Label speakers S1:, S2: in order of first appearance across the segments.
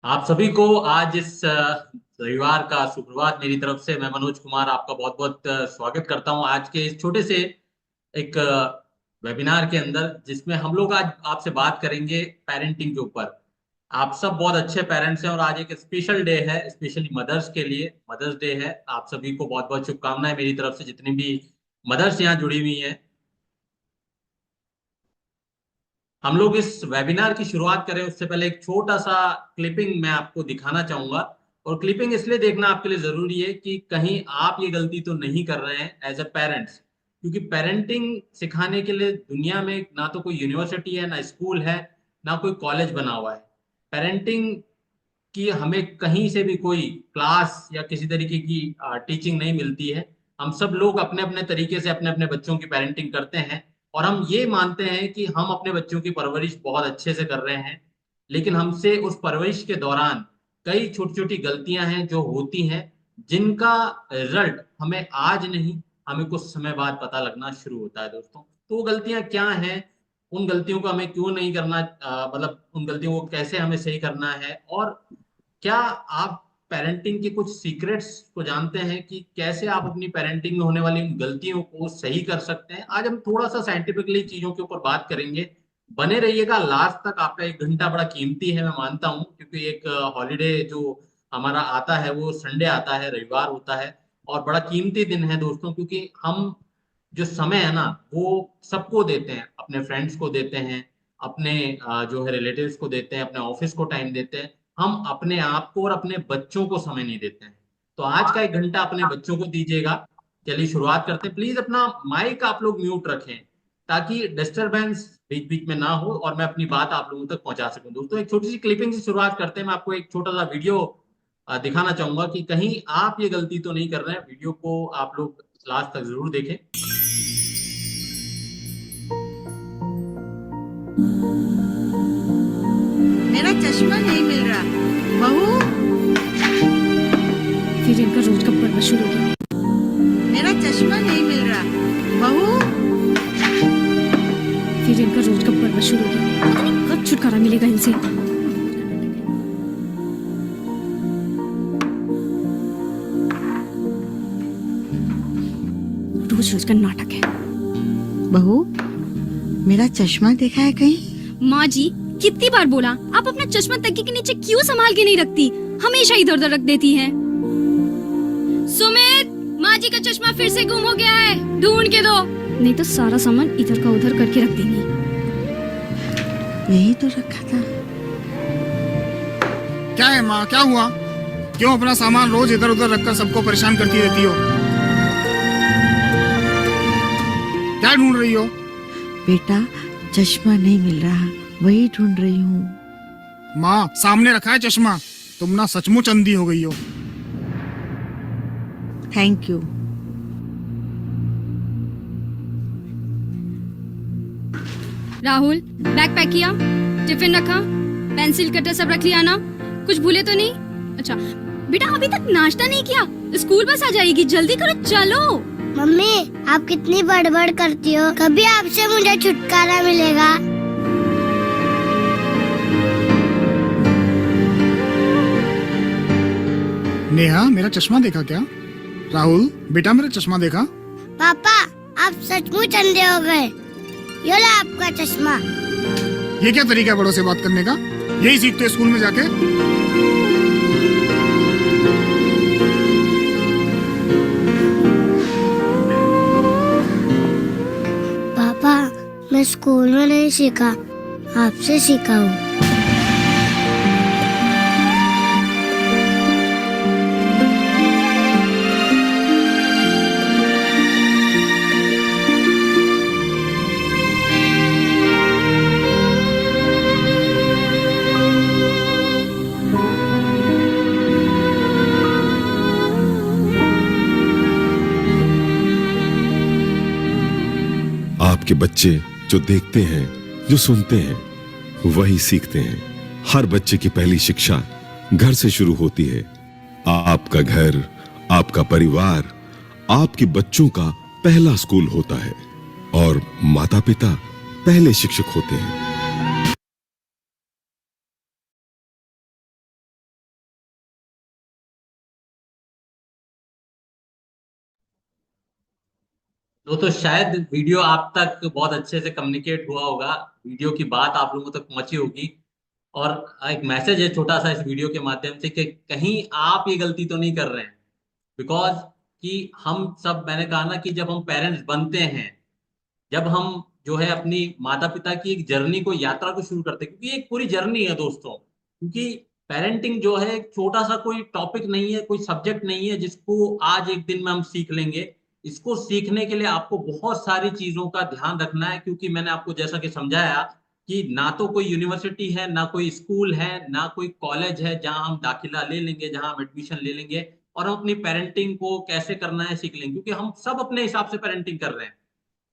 S1: आप सभी को आज इस रविवार का सुप्रभात मेरी तरफ से। मैं मनोज कुमार आपका बहुत बहुत स्वागत करता हूं आज के इस छोटे से एक वेबिनार के अंदर, जिसमें हम लोग आज आपसे बात करेंगे पेरेंटिंग के ऊपर। आप सब बहुत अच्छे पेरेंट्स हैं और आज एक स्पेशल डे है, स्पेशली मदर्स के लिए मदर्स डे है। आप सभी को बहुत बहुत शुभकामनाएं मेरी तरफ से, जितनी भी मदर्स यहाँ जुड़ी हुई हैं। हम लोग इस वेबिनार की शुरुआत करें उससे पहले एक छोटा सा क्लिपिंग मैं आपको दिखाना चाहूंगा। और क्लिपिंग इसलिए देखना आपके लिए जरूरी है कि कहीं आप ये गलती तो नहीं कर रहे हैं एज ए पेरेंट्स, क्योंकि पेरेंटिंग सिखाने के लिए दुनिया में ना तो कोई यूनिवर्सिटी है, ना स्कूल है, ना कोई कॉलेज बना हुआ है। पेरेंटिंग कि हमें कहीं से भी कोई क्लास या किसी तरीके की टीचिंग नहीं मिलती है। हम सब लोग अपने अपने तरीके से अपने अपने बच्चों की पेरेंटिंग करते हैं, और हम ये मानते हैं कि हम अपने बच्चों की परवरिश बहुत अच्छे से कर रहे हैं। लेकिन हमसे उस परवरिश के दौरान कई छोटी छोटी गलतियां हैं जो होती हैं, जिनका रिजल्ट हमें आज नहीं, हमें कुछ समय बाद पता लगना शुरू होता है दोस्तों। तो वो गलतियां क्या हैं, उन गलतियों को हमें क्यों नहीं करना, मतलब उन गलतियों को कैसे हमें सही करना है, और क्या आप पेरेंटिंग के कुछ सीक्रेट्स को जानते हैं कि कैसे आप अपनी पेरेंटिंग में होने वाली इन गलतियों को सही कर सकते हैं। आज हम थोड़ा सा साइंटिफिकली चीजों के ऊपर बात करेंगे। बने रहिएगा लास्ट तक। आपका एक घंटा बड़ा कीमती है, मैं मानता हूं, क्योंकि एक हॉलीडे जो हमारा आता है वो संडे आता है, रविवार होता है। और बड़ा कीमती दिन है दोस्तों, क्योंकि हम जो समय है ना वो सबको देते हैं, अपने फ्रेंड्स को देते हैं, अपने जो है रिलेटिव्स को देते हैं, अपने ऑफिस को टाइम देते हैं। हम अपने आप को और अपने बच्चों को समय नहीं देते हैं। तो आज का एक घंटा अपने बच्चों को दीजिएगा। चलिए शुरुआत करते हैं। प्लीज अपना माइक आप लोग म्यूट रखें, ताकि डिस्टरबेंस बीच बीच में ना हो और मैं अपनी बात आप लोगों तक पहुंचा सकूं। दोस्तों एक छोटी सी क्लिपिंग से शुरुआत करते हैं। मैं आपको एक छोटा सा वीडियो दिखाना चाहूंगा कि कहीं आप ये गलती तो नहीं कर रहे हैं। वीडियो को आप लोग लास्ट तक जरूर देखें।
S2: मेरा चश्मा नहीं मिल रहा। बहू,
S3: फिर इनका रोज का पढ़ना शुरू हो गया।
S2: मेरा चश्मा नहीं मिल रहा। बहू,
S3: फिर इनका रोज का पढ़ना शुरू हो गया। पता नहीं कब छुटकारा मिलेगा इनसे। रोज रोज का नाटक है।
S2: बहू, मेरा चश्मा देखा है कहीं?
S3: माँ जी कितनी बार बोला, आप अपना चश्मा तकिए के नीचे क्यों संभाल के नहीं रखती, हमेशा इधर उधर रख देती हैं। सुमित, माँ जी का चश्मा फिर से गुम हो गया है, ढूंढ के दो, नहीं तो सारा सामान इधर का उधर करके रख देंगी।
S2: यही तो रखा था।
S4: क्या है माँ, क्या हुआ? क्यों अपना सामान रोज इधर उधर रखकर सबको परेशान करती रहती हो? क्या ढूंढ रही हो?
S2: बेटा, चश्मा नहीं मिल रहा, वही ढूंढ रही हूँ।
S4: माँ, सामने रखा है चश्मा। तुम ना सचमुच अंधी हो गई हो।
S2: Thank you.
S3: Rahul, bag pack किया, टिफिन रखा, पेंसिल कटर सब रख लिया ना? कुछ भूले तो नहीं? अच्छा बेटा, अभी तक नाश्ता नहीं किया, स्कूल बस आ जाएगी, जल्दी करो, चलो।
S5: मम्मी, आप कितनी बड़बड़ करती हो, कभी आपसे मुझे छुटकारा मिलेगा?
S4: नेहा, मेरा चश्मा देखा क्या? राहुल बेटा, मेरा चश्मा देखा?
S5: पापा, आप सचमुच अंधे हो गए। ये लो आपका चश्मा।
S4: ये क्या तरीका है बड़ों से बात करने का? यही सीखते स्कूल में जाके?
S5: पापा, मैं स्कूल में नहीं सीखा, आपसे सीखा हूँ।
S6: आपके बच्चे जो देखते हैं, जो सुनते हैं, वही सीखते हैं। हर बच्चे की पहली शिक्षा घर से शुरू होती है। आपका घर, आपका परिवार, आपके बच्चों का पहला स्कूल होता है और माता पिता पहले शिक्षक होते हैं।
S1: दोस्तों शायद वीडियो आप तक बहुत अच्छे से कम्युनिकेट हुआ होगा, वीडियो की बात आप लोगों तक पहुंची होगी। और एक मैसेज है छोटा सा इस वीडियो के माध्यम से कि कहीं आप ये गलती तो नहीं कर रहे हैं। बिकॉज कि हम सब, मैंने कहा ना कि जब हम पेरेंट्स बनते हैं, जब हम जो है अपनी माता पिता की एक जर्नी को, यात्रा को शुरू करते हैं, क्योंकि ये एक पूरी जर्नी है दोस्तों। क्योंकि पेरेंटिंग जो है एक छोटा सा कोई टॉपिक नहीं है, कोई सब्जेक्ट नहीं है जिसको आज एक दिन में हम सीख लेंगे। इसको सीखने के लिए आपको बहुत सारी चीजों का ध्यान रखना है, क्योंकि मैंने आपको जैसा कि समझाया कि ना तो कोई यूनिवर्सिटी है, ना कोई स्कूल है, ना कोई कॉलेज है जहां हम दाखिला ले लेंगे, जहां हम एडमिशन ले लेंगे और हम अपनी पेरेंटिंग को कैसे करना है सीख लेंगे। क्योंकि हम सब अपने हिसाब से पेरेंटिंग कर रहे हैं,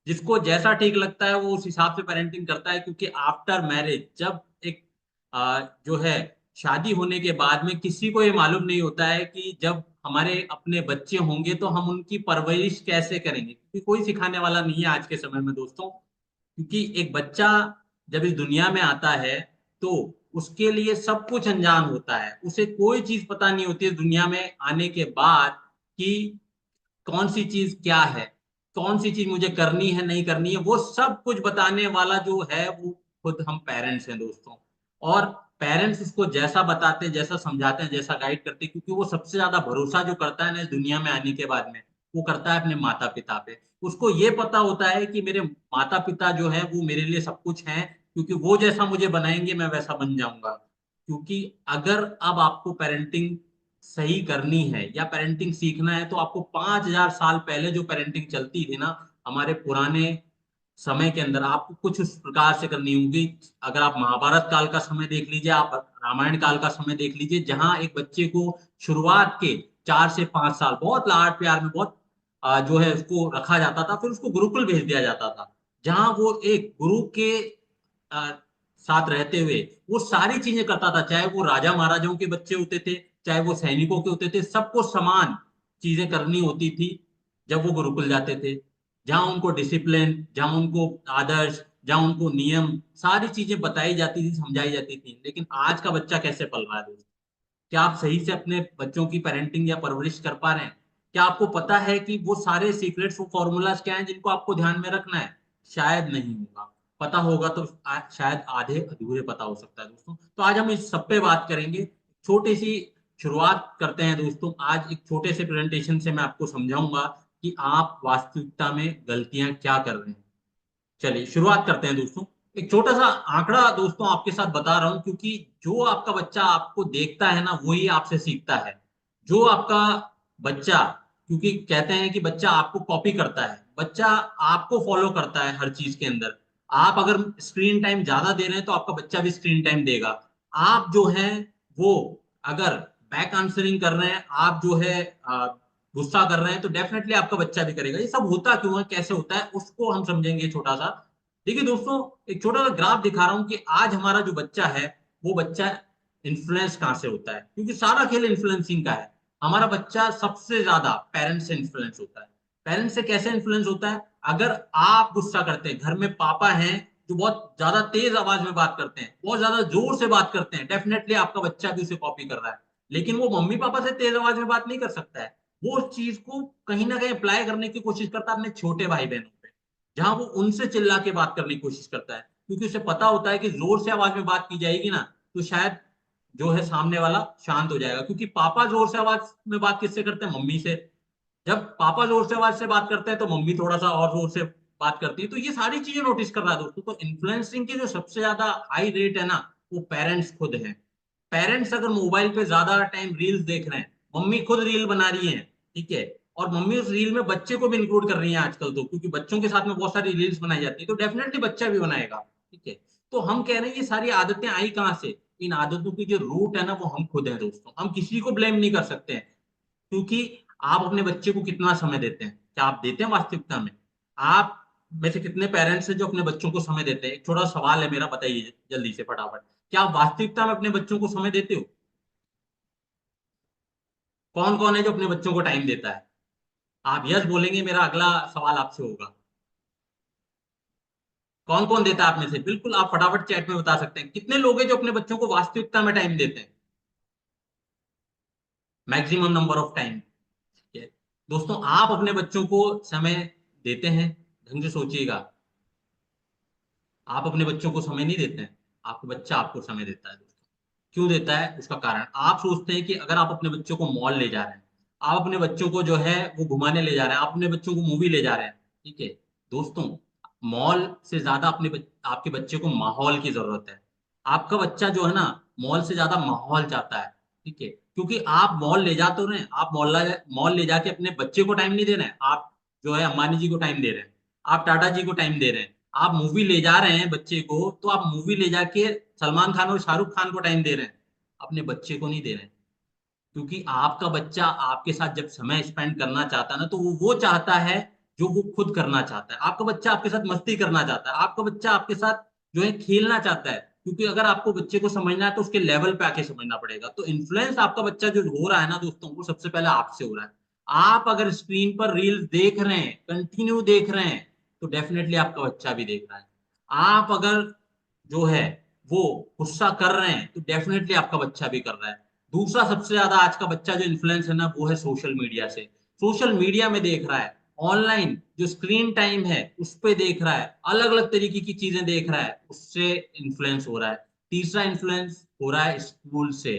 S1: जिसको जैसा ठीक लगता है वो उस हिसाब से पेरेंटिंग करता है। क्योंकि आफ्टर मैरिज, जब एक जो है शादी होने के बाद में, किसी को ये मालूम नहीं होता है कि जब हमारे अपने बच्चे होंगे तो हम उनकी परवरिश कैसे करेंगे, क्योंकि कोई सिखाने वाला नहीं है आज के समय में दोस्तों। क्योंकि एक बच्चा जब इस दुनिया में आता है तो उसके लिए सब कुछ अनजान होता है, उसे कोई चीज पता नहीं होती है दुनिया में आने के बाद कि कौन सी चीज क्या है, कौन सी चीज मुझे करनी है नहीं करनी है। वो सब कुछ बताने वाला जो है वो खुद हम पेरेंट्स हैं दोस्तों। और पेरेंट्स उसको जैसा बताते हैं, जैसा समझाते हैं, जैसा गाइड करते हैं, क्योंकि वो सबसे ज्यादा भरोसा जो करता है ना इस दुनिया में आने के बाद में, वो करता है अपने माता पिता पे। उसको ये पता होता है कि मेरे माता पिता जो है वो मेरे लिए सब कुछ हैं, क्योंकि वो जैसा मुझे बनाएंगे मैं वैसा बन जाऊंगा। क्योंकि अगर अब आपको पेरेंटिंग सही करनी है या पेरेंटिंग सीखना है, तो आपको 5,000 साल पहले जो पेरेंटिंग चलती थी ना हमारे पुराने समय के अंदर, आपको कुछ उस प्रकार से करनी होगी। अगर आप महाभारत काल का समय देख लीजिए, आप रामायण काल का समय देख लीजिए, जहां एक बच्चे को शुरुआत के 4 से 5 साल बहुत लाड प्यार में, बहुत जो है उसको रखा जाता था, फिर उसको गुरुकुल भेज दिया जाता था, जहां वो एक गुरु के अ, साथ रहते हुए वो सारी चीजें करता था। चाहे वो राजा महाराजाओं के बच्चे होते थे, चाहे वो सैनिकों के होते थे, सबको समान चीजें करनी होती थी जब वो गुरुकुल जाते थे। जहां उनको डिसिप्लिन, जहां उनको आदर्श, जहां उनको नियम, सारी चीजें बताई जाती थी, समझाई जाती थी। लेकिन आज का बच्चा कैसे पल रहा है दोस्त? क्या आप सही से अपने बच्चों की पेरेंटिंग या परवरिश कर पा रहे हैं? क्या आपको पता है कि वो सारे सीक्रेट्स, वो फॉर्मूलाज क्या हैं जिनको आपको ध्यान में रखना है? शायद नहीं होगा। पता होगा तो शायद आधे अधूरे पता हो सकता है दोस्तों। तो आज हम इस सब पे बात करेंगे। छोटी सी शुरुआत करते हैं दोस्तों। आज एक छोटे से प्रेजेंटेशन से मैं आपको समझाऊंगा कि आप वास्तविकता में गलतियां क्या कर रहे हैं। चलिए शुरुआत करते हैं दोस्तों। एक छोटा सा आंकड़ा दोस्तों आपके साथ बता रहा हूं, क्योंकि जो आपका बच्चा आपको देखता है ना वही आपसे सीखता है। जो आपका बच्चा, क्योंकि कहते हैं कि बच्चा आपको कॉपी करता है, बच्चा आपको फॉलो करता है हर चीज के अंदर। आप अगर स्क्रीन टाइम ज्यादा दे रहे हैं तो आपका बच्चा भी स्क्रीन टाइम देगा। आप जो है वो अगर बैक आंसरिंग कर रहे हैं, आप जो है गुस्सा कर रहे हैं, तो डेफिनेटली आपका बच्चा भी करेगा। ये सब होता क्यों है, कैसे होता है, उसको हम समझेंगे छोटा सा। देखिए दोस्तों, एक छोटा सा ग्राफ दिखा रहा हूं कि आज हमारा जो बच्चा है वो बच्चा इन्फ्लुएंस कहां से होता है, क्योंकि सारा खेल इन्फ्लुएंसिंग का है। हमारा बच्चा सबसे ज्यादा पेरेंट्स से इन्फ्लुएंस होता है। पेरेंट्स से कैसे इन्फ्लुएंस होता है? अगर आप गुस्सा करते हैं, घर में पापा हैं जो बहुत ज्यादा तेज आवाज में बात करते हैं, बहुत ज्यादा जोर से बात करते हैं, डेफिनेटली आपका बच्चा भी उसे कॉपी कर रहा है। लेकिन वो मम्मी पापा से तेज आवाज में बात नहीं कर सकता है। वो उस चीज को कहीं ना कहीं अप्लाई करने की कोशिश करता है अपने छोटे भाई बहनों पे, जहां वो उनसे चिल्ला के बात करने की कोशिश करता है, क्योंकि उसे पता होता है कि जोर से आवाज में बात की जाएगी ना तो शायद जो है सामने वाला शांत हो जाएगा। क्योंकि पापा जोर से आवाज में बात किससे करते हैं? मम्मी से। जब पापा जोर से आवाज से बात करते हैं तो मम्मी थोड़ा सा और जोर से बात करती है। तो ये सारी चीजें नोटिस कर रहा है दोस्तों। तो इन्फ्लुएंसिंग की जो सबसे ज्यादा हाई रेट है ना, वो पेरेंट्स खुद हैं। पेरेंट्स अगर मोबाइल पे ज्यादा टाइम रील्स देख रहे हैं, मम्मी खुद रील बना रही है, ठीक है, और मम्मी उस रील में बच्चे को भी इंक्लूड कर रही है आजकल, तो क्योंकि बच्चों के साथ में बहुत सारी रील्स बनाई जाती है, तो डेफिनेटली बच्चा भी बनाएगा, ठीक है। तो हम कह रहे हैं ये सारी आदतें आई कहां से? इन आदतों की जो रूट है ना वो हम खुद हैं दोस्तों। हम किसी को ब्लेम नहीं कर सकते हैं, क्योंकि आप अपने बच्चे को कितना समय देते हैं? क्या आप देते हैं वास्तविकता में? आप में से कितने पेरेंट्स हैं जो अपने बच्चों को समय देते हैं? एक छोटा सवाल है मेरा, बताइए जल्दी से फटाफट। क्या आप वास्तविकता में अपने बच्चों को समय देते हो? कौन कौन है जो अपने बच्चों को टाइम देता है? आप यस बोलेंगे, मेरा अगला सवाल आपसे होगा। कौन कौन देता है आप में से? बिल्कुल, आप फटाफट चैट में बता सकते हैं कितने लोग हैं जो अपने बच्चों को वास्तविकता में टाइम देते हैं, मैक्सिमम नंबर ऑफ टाइम। दोस्तों, आप अपने बच्चों को समय देते हैं? ढंग से सोचिएगा। आप अपने बच्चों को समय नहीं देते हैं, आपका बच्चा आपको समय देता है दोस्तों। क्यों देता है? उसका कारण आप सोचते हैं कि अगर आप अपने बच्चों को मॉल ले जा रहे हैं, आप अपने बच्चों को जो है वो घुमाने ले जा रहे हैं, आप अपने बच्चों को मूवी ले जा रहे हैं, ठीक है दोस्तों, मॉल से ज्यादा आपके बच्चे को माहौल की जरूरत है। आपका बच्चा जो है ना, मॉल से ज्यादा माहौल चाहता है, ठीक है, क्योंकि आप मॉल ले जा तो रहे हैं, आप मॉल ले जाके अपने बच्चे को टाइम नहीं दे रहे हैं, आप जो है अंबानी जी को टाइम दे रहे हैं, आप टाटा जी को टाइम दे रहे हैं। आप मूवी ले जा रहे हैं बच्चे को, तो आप मूवी ले जाके सलमान खान और शाहरुख खान को टाइम दे रहे हैं, अपने बच्चे को नहीं दे रहे हैं। क्योंकि आपका बच्चा आपके साथ जब समय स्पेंड करना चाहता है ना, तो वो चाहता है जो वो खुद करना चाहता है। आपका बच्चा आपके साथ मस्ती करना चाहता है, आपका बच्चा आपके साथ जो है खेलना चाहता है। क्योंकि अगर आपको बच्चे को समझना है तो उसके लेवल पे आके समझना पड़ेगा। तो इन्फ्लुएंस आपका बच्चा जो हो रहा है ना दोस्तों, वो सबसे पहले आपसे हो रहा है। आप अगर स्क्रीन पर रील्स देख रहे हैं, कंटिन्यू देख रहे हैं, तो डेफिनेटली आपका बच्चा भी देख रहा है। आप अगर जो है वो गुस्सा कर रहे हैं, तो डेफिनेटली आपका बच्चा भी कर रहा है। दूसरा सबसे ज्यादा आज का बच्चा जो इन्फ्लुएंस है ना, वो है सोशल मीडिया से। सोशल मीडिया में देख रहा है, ऑनलाइन जो स्क्रीन टाइम है उस पे देख रहा है, अलग अलग तरीके की चीजें देख रहा है, उससे इन्फ्लुएंस हो रहा है। तीसरा इन्फ्लुएंस हो रहा है स्कूल से।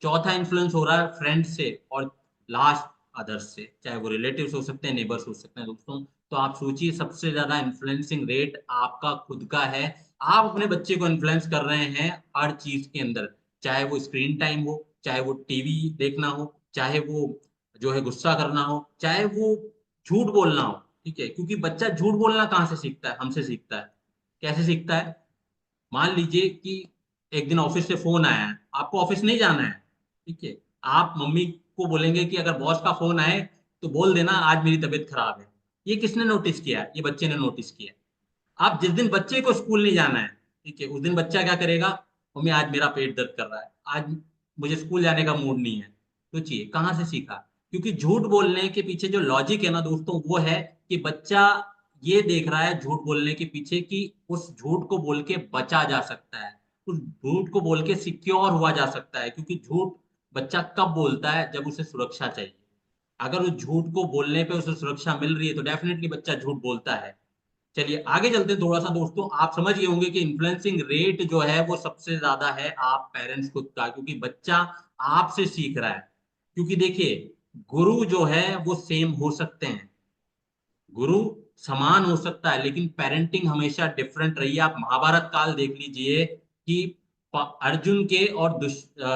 S1: चौथा इन्फ्लुएंस हो रहा है फ्रेंड से। और लास्ट अदर्स से, चाहे वो रिलेटिव्स हो सकते हैं, नेबर्स हो सकते हैं दोस्तों। तो आप सोचिए, सबसे ज्यादा इन्फ्लुएंसिंग रेट आपका खुद का है। आप अपने बच्चे को इन्फ्लुएंस कर रहे हैं हर चीज के अंदर, चाहे वो स्क्रीन टाइम हो, चाहे वो टीवी देखना हो, चाहे वो जो है गुस्सा करना हो, चाहे वो झूठ बोलना हो, ठीक है। क्योंकि बच्चा झूठ बोलना कहाँ से सीखता है? हमसे सीखता है। कैसे सीखता है? मान लीजिए कि एक दिन ऑफिस से फोन आया है, आपको ऑफिस नहीं जाना है, ठीक है, आप मम्मी को बोलेंगे कि अगर बॉस का फोन आए तो बोल देना आज मेरी तबीयत खराब है। ये किसने नोटिस किया? ये बच्चे ने नोटिस किया। आप जिस दिन बच्चे को स्कूल नहीं जाना है, ठीक है, उस दिन बच्चा क्या करेगा? मम्मी आज मेरा पेट दर्द कर रहा है, आज मुझे स्कूल जाने का मूड नहीं है। सोचिए कहाँ से सीखा? क्योंकि झूठ बोलने के पीछे जो लॉजिक है ना दोस्तों, वो है कि बच्चा ये देख रहा है झूठ बोलने के पीछे कि उस झूठ को बोल के बचा जा सकता है, उस झूठ को बोल के सिक्योर हुआ जा सकता है। क्योंकि झूठ बच्चा कब बोलता है? जब उसे सुरक्षा चाहिए। अगर उस झूठ को बोलने पे उसे सुरक्षा मिल रही है, तो डेफिनेटली बच्चा झूठ बोलता है। चलिए आगे चलते हैं थोड़ा सा दोस्तों। आप समझ गए होंगे कि इन्फ्लुएंसिंग रेट जो है वो सबसे ज्यादा है आप पेरेंट्स खुद का, क्योंकि बच्चा आपसे सीख रहा है। क्योंकि देखिए, गुरु जो है वो सेम हो सकते हैं, गुरु समान हो सकता है, लेकिन पेरेंटिंग हमेशा डिफरेंट रही है। आप महाभारत काल देख लीजिए कि अर्जुन के और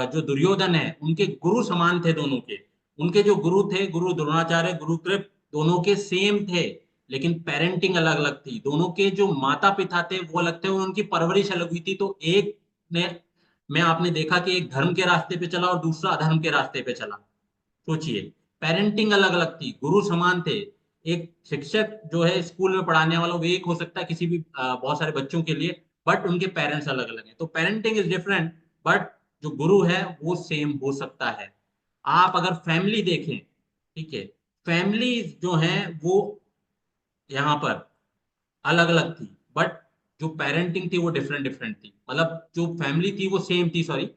S1: जो दुर्योधन है, उनके गुरु समान थे दोनों के। उनके जो गुरु थे, गुरु द्रोणाचार्य, गुरु कृप, दोनों के सेम थे, लेकिन पेरेंटिंग अलग अलग थी। दोनों के जो माता पिता थे वो अलग थे, उनकी परवरिश अलग हुई थी। तो एक ने में आपने देखा कि एक धर्म के रास्ते पे चला और दूसरा अधर्म के रास्ते पे चला। सोचिए, पेरेंटिंग अलग अलग थी, गुरु समान थे। एक शिक्षक जो है स्कूल में पढ़ाने वाला, वो एक हो सकता है किसी भी बहुत सारे बच्चों के लिए, बट उनके पेरेंट्स अलग अलग हैं। तो पेरेंटिंग इज डिफरेंट, बट जो गुरु है वो सेम हो सकता है। आप अगर फैमिली देखें, ठीक है, फैमिली जो है वो यहाँ पर अलग अलग थी, बट जो पेरेंटिंग थी वो डिफरेंट डिफरेंट थी। मतलब जो फैमिली थी वो सेम थी, सॉरी,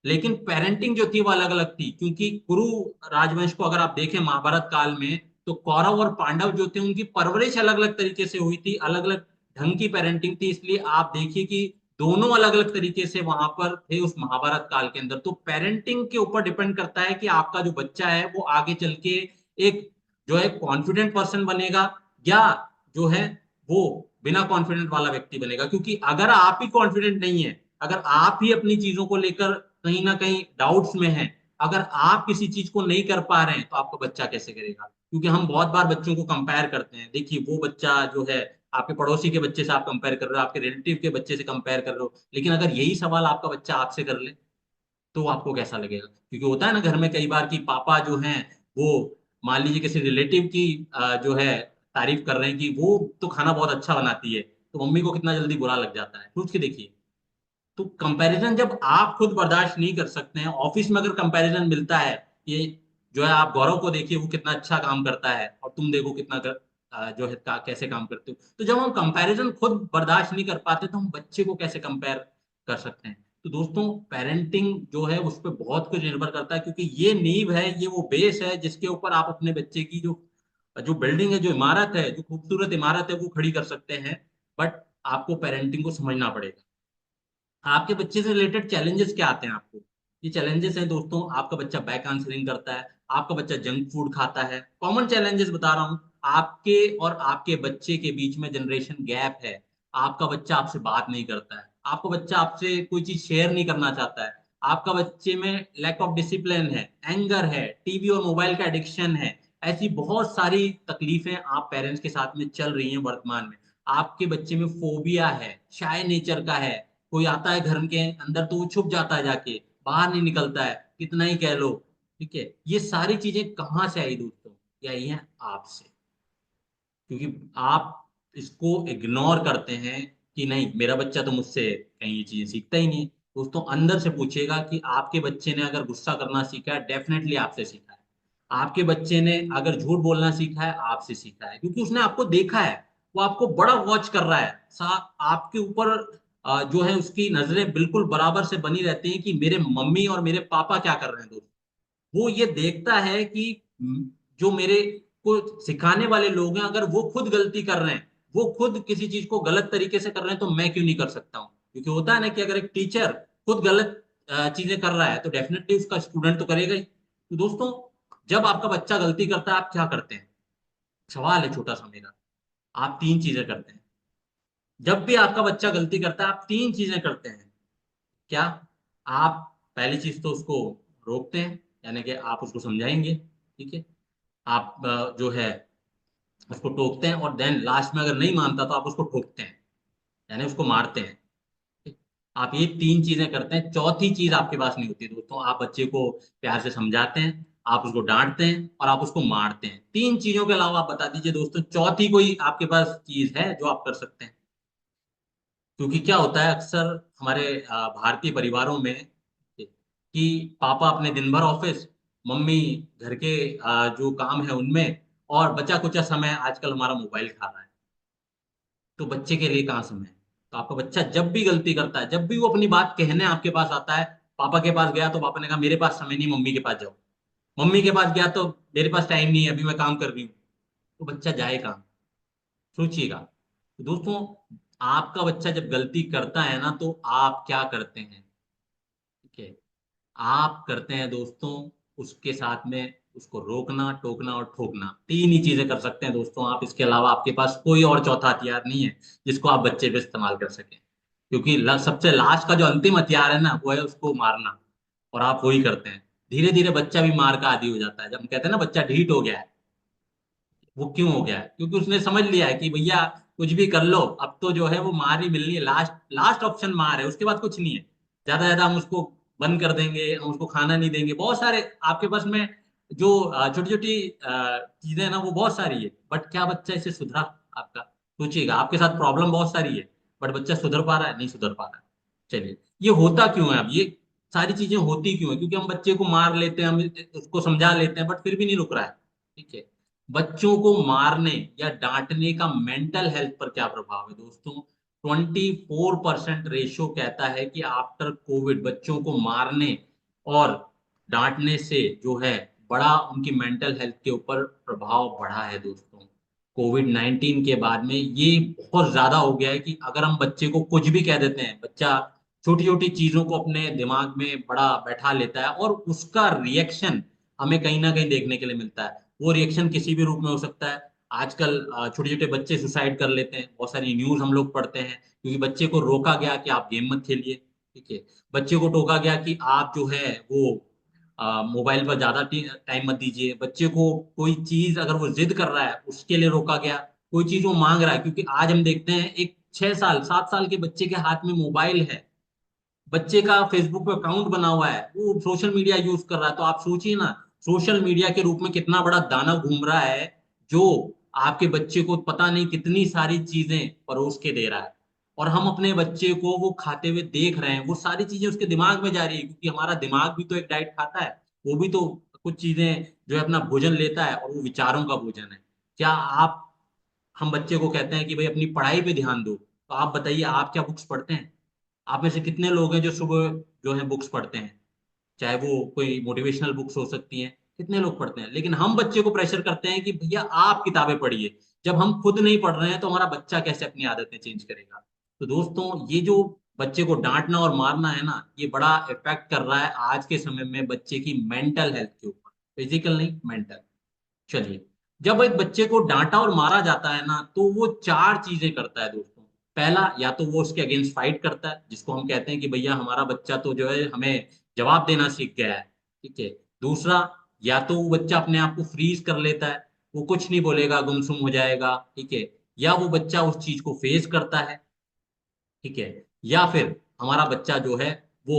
S1: लेकिन पेरेंटिंग जो थी वो अलग अलग थी। क्योंकि कुरु राजवंश को अगर आप देखें महाभारत काल में, तो कौरव और पांडव जो थे उनकी परवरिश अलग अलग तरीके से हुई थी, अलग अलग ढंग की पेरेंटिंग थी। इसलिए आप देखिए कि दोनों अलग अलग तरीके से वहां पर थे उस महाभारत काल के अंदर। तो पेरेंटिंग के ऊपर डिपेंड करता है कि आपका जो बच्चा है वो आगे चल के एक जो है कॉन्फिडेंट पर्सन बनेगा, या जो है वो बिना कॉन्फिडेंट वाला व्यक्ति बनेगा। क्योंकि अगर आप ही कॉन्फिडेंट नहीं है, अगर आप ही अपनी चीजों को लेकर कहीं ना कहीं डाउट्स में हैं, अगर आप किसी चीज को नहीं कर पा रहे हैं, तो आपका बच्चा कैसे करेगा? क्योंकि हम बहुत बार बच्चों को कंपेयर करते हैं। देखिए, वो बच्चा जो है आपके पड़ोसी के बच्चे से आप कंपेयर कर रहे हो, आपके रिलेटिव के बच्चे से कंपेयर कर रहे हो, लेकिन अगर यही सवाल आपका बच्चा आपसे कर ले, तो आपको कैसा लगेगा? क्योंकि होता है ना घर में कई बार कि पापा जो हैं वो मान लीजिए किसी रिलेटिव की जो है तारीफ कर रहे हैं कि वो तो खाना बहुत अच्छा बनाती है, तो मम्मी को कितना जल्दी बुरा लग जाता है। सोच के देखिए। तो कंपैरिजन जब आप खुद बर्दाश्त नहीं कर सकते हैं, ऑफिस में अगर कंपैरिजन मिलता है, ये जो है आप गौरव को देखिए वो कितना अच्छा काम करता है और तुम देखो कितना जो है कैसे काम करते हो। तो जब हम कंपैरिजन खुद बर्दाश्त नहीं कर पाते, तो हम बच्चे को कैसे कंपेयर कर सकते हैं? तो दोस्तों, पेरेंटिंग जो है उस पर बहुत कुछ निर्भर करता है, क्योंकि ये नींव है, ये वो बेस है जिसके ऊपर आप अपने बच्चे की जो जो बिल्डिंग है, जो इमारत है, जो खूबसूरत इमारत है, वो खड़ी कर सकते हैं, बट आपको पेरेंटिंग को समझना पड़ेगा। आपके बच्चे से रिलेटेड चैलेंजेस क्या आते हैं आपको? ये चैलेंजेस हैं दोस्तों, आपका बच्चा बैक आंसरिंग करता है, आपका बच्चा जंक फूड खाता है। कॉमन चैलेंजेस बता रहा हूँ। आपके और आपके बच्चे के बीच में जनरेशन गैप है। आपका बच्चा आपसे बात नहीं करता है, आपका बच्चा आपसे कोई चीज शेयर नहीं करना चाहता है, आपका बच्चे में लैक ऑफ डिसिप्लिन है, एंगर है, टीवी और मोबाइल का एडिक्शन है। ऐसी बहुत सारी तकलीफें आप पेरेंट्स के साथ में चल रही हैं वर्तमान में। आपके बच्चे में फोबिया है, शाय नेचर का है, कोई आता है घर के अंदर तो वो छुप जाता है, जाके बाहर नहीं निकलता है, कितना ही कह लो। ठीक है, ये सारी चीजें कहाँ से आई दोस्तों? ये आई हैं आपसे, क्योंकि आप इसको इग्नोर करते हैं कि नहीं मेरा बच्चा तो मुझसे कहीं ये चीजें सीखता ही नहीं है। दोस्तों अंदर से पूछिएगा कि आपके बच्चे ने अगर गुस्सा करना सीखा है, डेफिनेटली आपसे सीखा है। आपके बच्चे ने अगर झूठ बोलना सीखा है, आपसे सीखा है, क्योंकि उसने आपको देखा है, वो आपको बड़ा वॉच कर रहा है। आपके ऊपर जो है उसकी नजरें बिल्कुल बराबर से बनी रहती हैं कि मेरे मम्मी और मेरे पापा क्या कर रहे हैं दोस्तों। वो ये देखता है कि जो मेरे को सिखाने वाले लोग हैं, अगर वो खुद गलती कर रहे हैं, वो खुद किसी चीज को गलत तरीके से कर रहे हैं, तो मैं क्यों नहीं कर सकता हूँ? क्योंकि होता है ना कि अगर एक टीचर खुद गलत चीजें कर रहा है तो डेफिनेटली उसका स्टूडेंट तो करेगा ही। तो दोस्तों जब आपका बच्चा गलती करता है, आप क्या करते हैं? सवाल है छोटा सा मेरा। आप तीन चीजें करते हैं। जब भी आपका बच्चा गलती करता है, आप तीन चीजें करते हैं। क्या? आप पहली चीज तो उसको रोकते हैं, यानी कि आप उसको समझाएंगे। ठीक है। आप जो है उसको टोकते हैं, और देन लास्ट में अगर नहीं मानता तो आप उसको ठोकते हैं, यानी उसको मारते हैं। ठीक? आप ये तीन चीजें करते हैं, चौथी चीज आपके पास नहीं होती दोस्तों। आप बच्चे को प्यार से समझाते हैं, आप उसको डांटते हैं, और आप उसको मारते हैं। तीन चीजों के अलावा आप बता दीजिए दोस्तों, चौथी कोई आपके पास चीज है जो आप कर सकते हैं? क्योंकि क्या होता है अक्सर हमारे भारतीय परिवारों में कि पापा अपने दिन भर ऑफिस, मम्मी घर के जो काम है उनमें, और बचा कुचा समय आजकल हमारा मोबाइल खा रहा है। तो बच्चे के लिए कहाँ समय है? तो आपका बच्चा जब भी गलती करता है, जब भी वो अपनी बात कहने आपके पास आता है, पापा के पास गया तो पापा ने कहा मेरे पास समय नहीं, मम्मी के पास जाओ। मम्मी के पास गया तो मेरे पास टाइम नहीं है, अभी मैं काम कर रही हूँ। तो बच्चा जाए कहाँ? सोचिएगा। तो दोस्तों आपका बच्चा जब गलती करता है ना, तो आप क्या करते हैं? ठीक है, आप करते हैं दोस्तों उसके साथ में उसको रोकना, टोकना और ठोकना। तीन ही चीजें कर सकते हैं दोस्तों आप, इसके अलावा आपके पास कोई और चौथा हथियार नहीं है जिसको आप बच्चे पे इस्तेमाल कर सकें। क्योंकि सबसे लास्ट का जो अंतिम हथियार है ना, वो है उसको मारना, और आप वही करते हैं। धीरे धीरे बच्चा भी मार का आदी हो जाता है। जब हम कहते हैं ना बच्चा ढीठ हो गया है, वो क्यों हो गया है? क्योंकि उसने समझ लिया है कि भैया कुछ भी कर लो, अब तो जो है वो मार ही मिलनी है, लास्ट लास्ट ऑप्शन मार है, उसके बाद कुछ नहीं है। ज्यादा ज्यादा हम उसको बंद कर देंगे, हम उसको खाना नहीं देंगे, बहुत सारे आपके पास में जो छोटी छोटी चीजें हैं ना, वो बहुत सारी है। बट क्या बच्चा इससे सुधरा आपका? सोचिएगा, आपके साथ प्रॉब्लम बहुत सारी है, बट बच्चा सुधर पा रहा है? नहीं सुधर पा रहा है। चलिए, ये होता क्यों है? अब ये सारी चीजें होती क्यों है? क्योंकि हम बच्चे को मार लेते हैं, हम उसको समझा लेते हैं, बट फिर भी नहीं रुक रहा है। ठीक है। बच्चों को मारने या डांटने का मेंटल हेल्थ पर क्या प्रभाव है दोस्तों? 24% रेशो कहता है कि आफ्टर कोविड बच्चों को मारने और डांटने से जो है बड़ा उनकी मेंटल हेल्थ के ऊपर प्रभाव बढ़ा है दोस्तों। कोविड 19 के बाद में ये बहुत ज्यादा हो गया है कि अगर हम बच्चे को कुछ भी कह देते हैं, बच्चा छोटी छोटी चीजों को अपने दिमाग में बड़ा बैठा लेता है, और उसका रिएक्शन हमें कहीं ना कहीं देखने के लिए मिलता है। वो रिएक्शन किसी भी रूप में हो सकता है। आजकल छोटे छोटे बच्चे सुसाइड कर लेते हैं, बहुत सारी न्यूज हम लोग पढ़ते हैं, क्योंकि बच्चे को रोका गया कि आप गेम मत खेलिए। ठीक है। बच्चे को टोका गया कि आप जो है वो मोबाइल पर ज्यादा टाइम मत दीजिए। बच्चे को कोई चीज अगर वो जिद कर रहा है उसके लिए रोका गया। कोई चीज वो मांग रहा है, क्योंकि आज हम देखते हैं एक 6 साल 7 साल के बच्चे के हाथ में मोबाइल है, बच्चे का फेसबुक पे अकाउंट बना हुआ है, वो सोशल मीडिया यूज कर रहा है। तो आप सोचिए ना, सोशल मीडिया के रूप में कितना बड़ा दाना घूम रहा है, जो आपके बच्चे को पता नहीं कितनी सारी चीजें परोस के दे रहा है। और हम अपने बच्चे को वो खाते हुए देख रहे हैं, वो सारी चीजें उसके दिमाग में जा रही है, क्योंकि हमारा दिमाग भी तो एक डाइट खाता है, वो भी तो कुछ चीजें जो है अपना भोजन लेता है, और वो विचारों का भोजन है। क्या आप हम बच्चे को कहते हैं कि भाई अपनी पढ़ाई पे ध्यान दो, तो आप बताइए आप क्या बुक्स पढ़ते हैं? आप में से कितने लोग हैं जो सुबह जो है बुक्स पढ़ते हैं? चाहे वो कोई मोटिवेशनल बुक्स हो सकती हैं, कितने लोग पढ़ते हैं? लेकिन हम बच्चे को प्रेशर करते हैं कि भैया आप किताबें पढ़िए। जब हम खुद नहीं पढ़ रहे हैं तो हमारा बच्चा कैसे अपनी आदतें चेंज करेगा? तो दोस्तों, ये जो बच्चे को डांटना और मारना है ना, ये बड़ा इफेक्ट कर रहा है आज के समय में बच्चे की मेंटल हेल्थ के ऊपर, फिजिकल नहीं, मेंटल। चलिए, जब एक बच्चे को डांटा और मारा जाता है ना, तो वो चार चीजें करता है दोस्तों। पहला, या तो वो उसके अगेंस्ट फाइट करता है, जिसको हम कहते हैं कि भैया हमारा बच्चा तो जो है हमें जवाब देना सीख गया है, ठीक है। दूसरा, या तो वो बच्चा अपने आप को फ्रीज कर लेता है, वो कुछ नहीं बोलेगा, गुमसुम हो जाएगा, ठीक है। या वो बच्चा उस चीज को फेस करता है, ठीक है। या फिर हमारा बच्चा जो है वो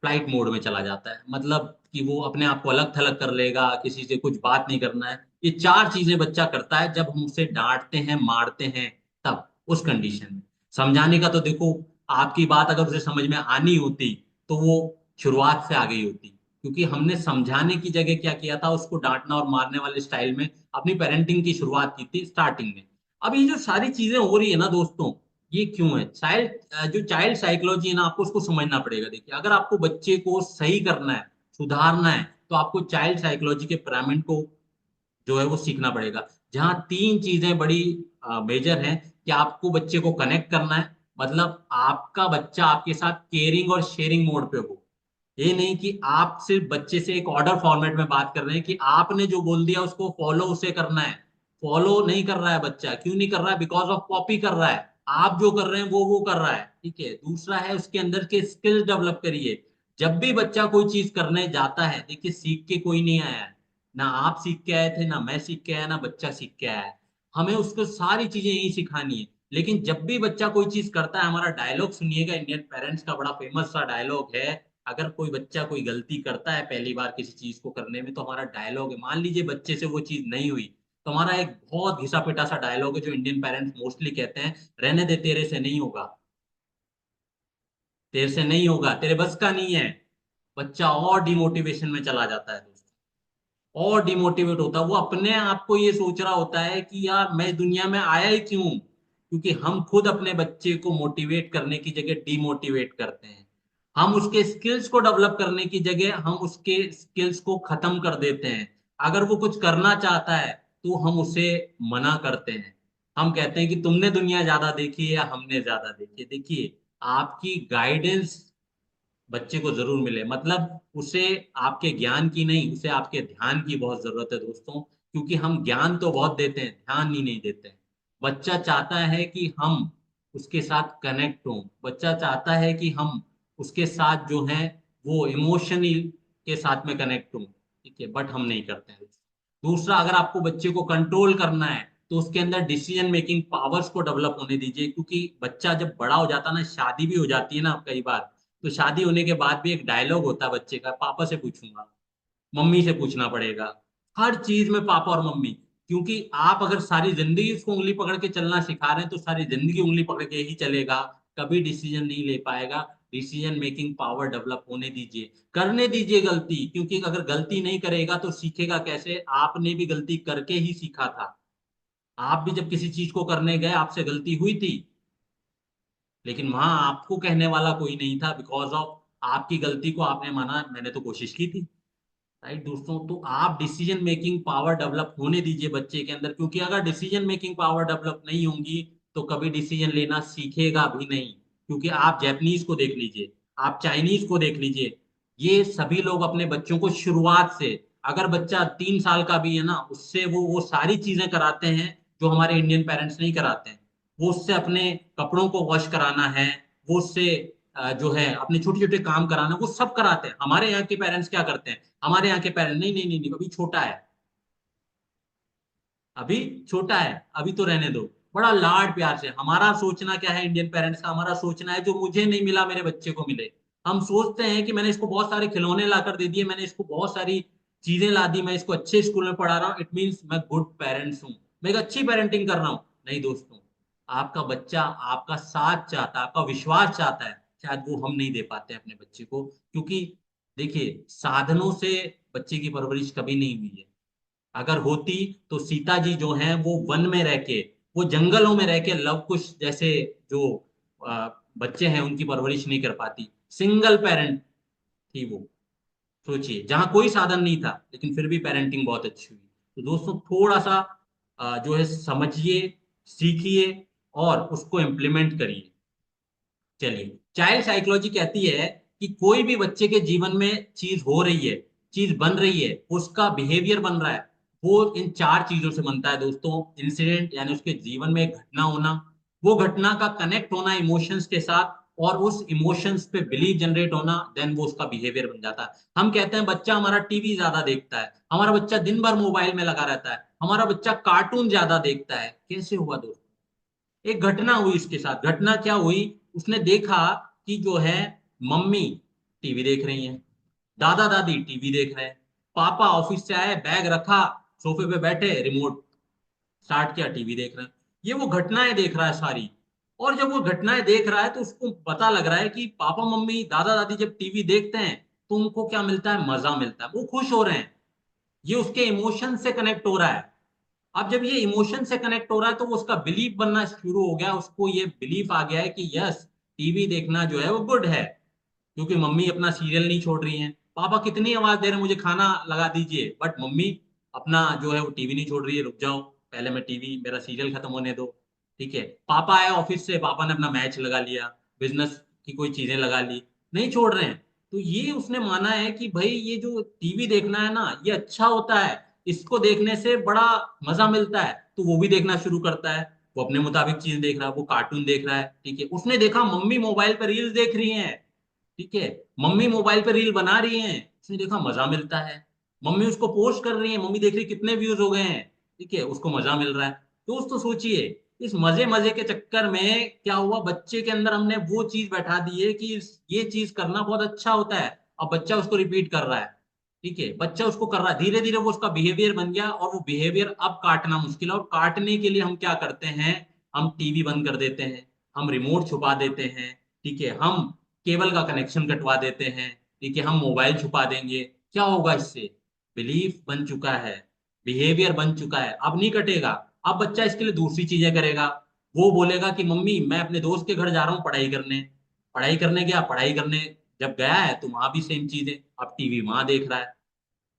S1: फ्लाइट मोड में चला जाता है, मतलब कि वो अपने आप को अलग थलग कर लेगा, किसी से कुछ बात नहीं करना है। ये चार चीजें बच्चा करता है जब हम उसे डांटते हैं, मारते हैं, तब उस कंडीशन में। समझाने का तो देखो, आपकी बात अगर उसे समझ में आनी होती तो वो शुरुआत से आ गई होती, क्योंकि हमने समझाने की जगह क्या किया था, उसको डांटना और मारने वाले स्टाइल में अपनी पेरेंटिंग की शुरुआत की थी स्टार्टिंग में। अब ये जो सारी चीजें हो रही है ना दोस्तों, ये क्यों है? जो चाइल्ड साइकोलॉजी है ना, आपको उसको समझना पड़ेगा। देखिए, अगर आपको बच्चे को सही करना है, सुधारना है, तो आपको चाइल्ड साइकोलॉजी के पिरामिड को जो है वो सीखना पड़ेगा, जहाँ तीन चीजें बड़ी मेजर हैं कि आपको बच्चे को कनेक्ट करना है, मतलब आपका बच्चा आपके साथ केयरिंग और शेयरिंग मोड पे हो। ये नहीं कि आप सिर्फ बच्चे से एक ऑर्डर फॉर्मेट में बात कर रहे हैं कि आपने जो बोल दिया उसको फॉलो उसे करना है। फॉलो नहीं कर रहा है बच्चा, क्यों नहीं कर रहा है? बिकॉज ऑफ कॉपी कर रहा है। आप जो कर रहे हैं वो कर रहा है, ठीक है। दूसरा है, उसके अंदर के स्किल्स डेवलप करिए। जब भी बच्चा कोई चीज करने जाता है, देखिए, सीख के कोई नहीं आया है। ना आप सीख के आए थे, ना मैं सीख के आया, ना बच्चा सीख के आया है। हमें उसको सारी चीजें यही सिखानी है। लेकिन जब भी बच्चा कोई चीज करता है, हमारा डायलॉग सुनिएगा, इंडियन पेरेंट्स का बड़ा फेमस सा डायलॉग है। अगर कोई बच्चा कोई गलती करता है पहली बार किसी चीज को करने में, तो हमारा डायलॉग है, मान लीजिए बच्चे से वो चीज नहीं हुई, तो हमारा एक बहुत घिसा पिटा सा डायलॉग है जो इंडियन पेरेंट्स मोस्टली कहते हैं, रहने दे, तेरे से नहीं होगा, तेरे से नहीं होगा, तेरे बस का नहीं है। बच्चा और डिमोटिवेशन में चला जाता है दोस्तों, और डिमोटिवेट होता है। वो अपने आप को ये सोच रहा होता है कि यार मैं इस दुनिया में आया ही क्यों? क्योंकि हम खुद अपने बच्चे को मोटिवेट करने की जगह डिमोटिवेट करते हैं। हम उसके स्किल्स को डेवलप करने की जगह हम उसके स्किल्स को खत्म कर देते हैं। अगर वो कुछ करना चाहता है तो हम उसे मना करते हैं। हम कहते हैं कि तुमने दुनिया ज्यादा देखी है या हमने ज्यादा देखी है। देखिए, आपकी गाइडेंस बच्चे को जरूर मिले, मतलब उसे आपके ज्ञान की नहीं, उसे आपके ध्यान की बहुत जरूरत है दोस्तों। क्योंकि हम ज्ञान तो बहुत देते हैं, ध्यान ही नहीं देते हैं। बच्चा चाहता है कि हम उसके साथ कनेक्ट हों, बच्चा चाहता है कि हम उसके साथ जो है वो इमोशनली के साथ में कनेक्ट हों, ठीक है, बट हम नहीं करते हैं। दूसरा, अगर आपको बच्चे को कंट्रोल करना है तो उसके अंदर डिसीजन मेकिंग पावर्स को डेवलप होने दीजिए। क्योंकि बच्चा जब बड़ा हो जाता है ना, शादी भी हो जाती है ना कई बार, तो शादी होने के बाद भी एक डायलॉग होता है बच्चे का, पापा से पूछूंगा, मम्मी से पूछना पड़ेगा, हर चीज में पापा और मम्मी। क्योंकि आप अगर सारी जिंदगी उसको उंगली पकड़ के चलना सिखा रहे हैं, तो सारी जिंदगी उंगली पकड़ के ही चलेगा, कभी डिसीजन नहीं ले पाएगा। डिसीजन मेकिंग पावर डेवलप होने दीजिए, करने दीजिए गलती, क्योंकि अगर गलती नहीं करेगा तो सीखेगा कैसे? आपने भी गलती करके ही सीखा था। आप भी जब किसी चीज को करने गए, आपसे गलती हुई थी, लेकिन वहां आपको कहने वाला कोई नहीं था, बिकॉज ऑफ आपकी गलती को आपने माना, मैंने तो कोशिश की थी। राइट दोस्तों, तो आप डिसीजन मेकिंग पावर डेवलप होने दीजिए बच्चे के अंदर। क्योंकि अगर डिसीजन मेकिंग पावर डेवलप नहीं होंगी तो कभी डिसीजन लेना सीखेगा भी नहीं। क्योंकि आप जापानीज को देख लीजिए, आप चाइनीज को देख लीजिए, ये सभी लोग अपने बच्चों को शुरुआत से, अगर बच्चा 3 साल का भी है ना, उससे वो सारी चीजें कराते हैं जो हमारे इंडियन पेरेंट्स नहीं कराते हैं। वो उससे अपने कपड़ों को वॉश कराना है, वो उससे जो है अपने छोटे छोटे काम कराना, वो सब कराते हैं। हमारे यहाँ के पेरेंट्स क्या करते हैं? हमारे यहाँ के पेरेंट्स, नहीं नहीं नहीं नहीं, अभी छोटा है, अभी छोटा है, अभी तो रहने दो, बड़ा लाड प्यार से। हमारा सोचना क्या है इंडियन पेरेंट्स का? हमारा सोचना है जो मुझे नहीं मिला मेरे बच्चे को मिले। हम सोचते हैं कि मैंने इसको बहुत सारे खिलौने ला कर दे दिए, मैंने इसको बहुत सारी चीजें ला दी, मैं इसको अच्छे स्कूल में पढ़ा रहा हूँ, इट मीन्स मैं गुड पेरेंट्स हूँ, मैं एक अच्छी पेरेंटिंग कर रहा हूँ। नहीं दोस्तों, आपका बच्चा आपका साथ चाहता है, आपका विश्वास चाहता है, शायद वो हम नहीं दे पाते हैं अपने बच्चे को। क्योंकि देखिए, साधनों से बच्चे की परवरिश कभी नहीं हुई है। अगर होती तो सीता जी जो हैं वो वन में रह के, वो जंगलों में रह के लव कुश जैसे जो बच्चे हैं उनकी परवरिश नहीं कर पाती। सिंगल पेरेंट थी वो, सोचिए, जहां कोई साधन नहीं था लेकिन फिर भी पेरेंटिंग बहुत अच्छी हुई। तो दोस्तों थोड़ा सा जो है समझिए, सीखिए और उसको इम्प्लीमेंट करिए। चलिए, चाइल्ड साइकोलॉजी कहती है कि कोई भी बच्चे के जीवन में चीज हो रही है, चीज बन रही है, उसका बिहेवियर बन रहा है, वो इन चार चीजों से बनता है दोस्तों। इंसिडेंट यानी उसके जीवन में एक घटना होना, वो घटना का कनेक्ट होना इमोशंस के साथ, और उस इमोशंस पे बिलीव जनरेट होना, देन वो उसका बिहेवियर बन जाता है। हम कहते हैं बच्चा हमारा टीवी ज्यादा देखता है, हमारा बच्चा दिन भर मोबाइल में लगा रहता है, हमारा बच्चा कार्टून ज्यादा देखता है। कैसे हुआ दोस्तों? एक घटना हुई इसके साथ। घटना क्या हुई? उसने देखा कि जो है मम्मी टीवी देख रही हैं, दादा दादी टीवी देख रहे हैं, पापा ऑफिस से आए, बैग रखा, सोफे पे बैठे, रिमोट स्टार्ट किया, टीवी देख रहे हैं। ये वो घटनाएं देख रहा है सारी। और जब वो घटनाएं देख रहा है तो उसको पता लग रहा है कि पापा मम्मी दादा दादी जब टीवी देखते हैं तो उनको क्या मिलता है? मजा मिलता है, वो खुश हो रहे हैं। ये उसके इमोशन से कनेक्ट हो रहा है। अब जब ये इमोशन से कनेक्ट हो रहा है तो वो उसका बिलीफ बनना शुरू हो गया, उसको ये बिलीफ आ गया है कि यस, टीवी देखना जो है वो गुड है, क्योंकि मम्मी अपना सीरियल नहीं छोड़ रही हैं। पापा कितनी आवाज दे रहे हैं मुझे खाना लगा दीजिए, बट मम्मी अपना जो है वो टीवी नहीं छोड़ रही है, रुक जाओ पहले मैं टीवी, मेरा सीरियल खत्म होने दो। ठीक है, पापा आए ऑफिस से, पापा ने अपना मैच लगा लिया, बिजनेस की कोई चीजें लगा ली, नहीं छोड़ रहे हैं। तो ये उसने माना है कि भाई ये जो टीवी देखना है ना, ये अच्छा होता है, इसको देखने से बड़ा मजा मिलता है, तो वो भी देखना शुरू करता है। वो अपने मुताबिक चीज देख रहा है, वो कार्टून देख रहा है। ठीक है, उसने देखा मम्मी मोबाइल पर रील्स देख रही हैं। ठीक है, मम्मी मोबाइल पे रील बना रही हैं, उसने देखा मजा मिलता है। मम्मी उसको पोस्ट कर रही है, मम्मी देख रही कितने व्यूज हो गए हैं। ठीक है, उसको मजा मिल रहा है। दोस्तों सोचिए, इस मजे मजे के चक्कर में क्या हुआ? बच्चे के अंदर हमने वो चीज बैठा दी है कि ये चीज करना बहुत अच्छा होता है। अब बच्चा उसको रिपीट कर रहा है। ठीक है, बच्चा उसको कर रहा है, धीरे धीरे वो उसका बिहेवियर बन गया, और वो बिहेवियर अब काटना मुश्किल है। और काटने के लिए हम क्या करते हैं? हम टीवी बंद कर देते हैं, हम रिमोट छुपा देते हैं। ठीक है, हम केबल का कनेक्शन कटवा देते हैं। ठीक है, हम मोबाइल छुपा देंगे। क्या होगा इससे? बिलीफ बन चुका है, बिहेवियर बन चुका है, अब नहीं कटेगा। अब बच्चा इसके लिए दूसरी चीजें करेगा। वो बोलेगा कि मम्मी मैं अपने दोस्त के घर जा रहा हूँ पढ़ाई करने। पढ़ाई करने गया, पढ़ाई करने जब गया है तो वहां भी सेम चीज है, अब टीवी वहां देख रहा है,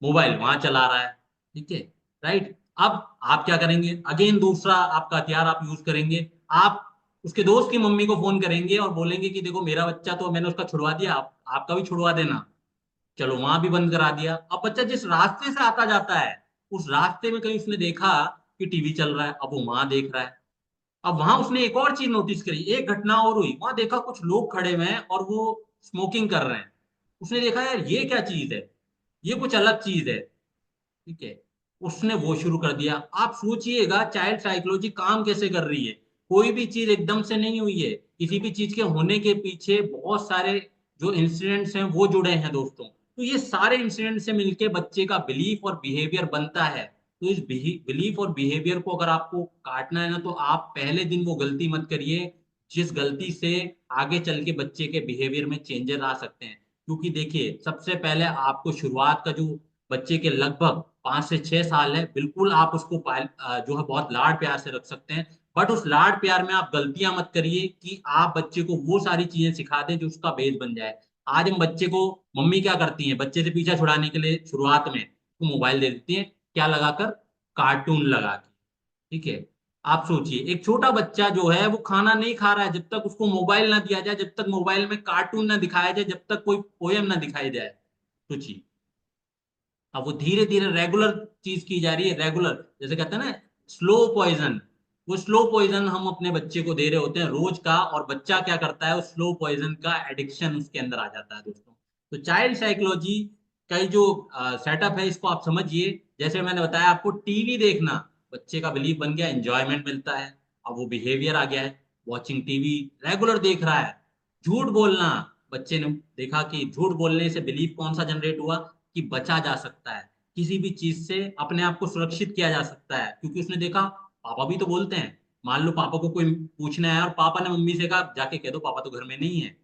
S1: मोबाइल वहां चला रहा है। ठीक है, राइट। अब आप क्या करेंगे? अगेन दूसरा आपका हथियार आप यूज करेंगे। आप उसके दोस्त की मम्मी को फोन करेंगे और बोलेंगे कि देखो मेरा बच्चा तो मैंने उसका छुड़वा दिया, आपका भी छुड़वा देना। चलो वहां भी बंद करा दिया। अब बच्चा जिस रास्ते से आता जाता है, उस रास्ते में कहीं उसने देखा कि टीवी चल रहा है, अब वो वहां देख रहा है। अब वहां उसने एक और चीज नोटिस करी, एक घटना और हुई, वहां देखा कुछ लोग खड़े हुए हैं और वो स्मोकिंग कर रहे हैं। उसने देखा यार ये क्या चीज है, ये कुछ अलग चीज है। ठीक है, उसने वो शुरू कर दिया। आप सोचिएगा चाइल्ड साइकोलॉजी काम कैसे कर रही है। कोई भी चीज एकदम से नहीं हुई है, किसी भी चीज के होने के पीछे बहुत सारे जो इंसिडेंट्स हैं वो जुड़े हैं दोस्तों। तो ये सारे इंसिडेंट से मिलके बच्चे का बिलीफ और बिहेवियर बनता है। तो इस बिलीफ और बिहेवियर को अगर आपको काटना है ना, तो आप पहले दिन वो गलती मत करिए जिस गलती से आगे चल के बच्चे के बिहेवियर में चेंजेस आ सकते हैं। क्योंकि देखिए, सबसे पहले आपको शुरुआत का जो बच्चे के लगभग 5 से 6 साल है, बिल्कुल आप उसको जो है बहुत लाड प्यार से रख सकते हैं। बट उस लाड प्यार में आप गलतियां मत करिए कि आप बच्चे को वो सारी चीजें सिखा दें जो उसका बेस बन जाए। आज हम बच्चे को, मम्मी क्या करती हैं बच्चे से पीछा छुड़ाने के लिए, शुरुआत में उसको मोबाइल दे देती हैं, क्या लगाकर? कार्टून लगा के। ठीक है, आप सोचिए एक छोटा बच्चा जो है वो खाना नहीं खा रहा है जब तक उसको मोबाइल ना दिया जाए, जब तक मोबाइल में कार्टून ना दिखाया जाए, जब तक कोई पोयम ना दिखाई जाए। सोचिए, अब वो धीरे धीरे रेगुलर चीज की जा रही है, रेगुलर, जैसे कहते हैं ना स्लो पॉइजन। वो स्लो पॉइजन हम अपने बच्चे को दे रहे होते हैं रोज का, और बच्चा क्या करता है? उस स्लो पॉइजन का एडिक्शन उसके अंदर आ जाता है दोस्तों। तो चाइल्ड साइकोलॉजी का जो सेटअप है इसको आप समझिए। जैसे मैंने बताया आपको, टीवी देखना बच्चे का बिलीफ बन गया, एंजॉयमेंट मिलता है, अब वो बिहेवियर आ गया है, वॉचिंग टीवी रेगुलर देख रहा है। झूठ बोलना, बच्चे ने देखा कि झूठ बोलने से बिलीफ कौन सा जनरेट हुआ? कि बचा जा सकता है, किसी भी चीज से अपने आप को सुरक्षित किया जा सकता है, क्योंकि उसने देखा पापा भी तो बोलते हैं। मान लो पापा को कोई पूछना है और पापा ने मम्मी से कहा जाके कह दो पापा तो घर में नहीं है।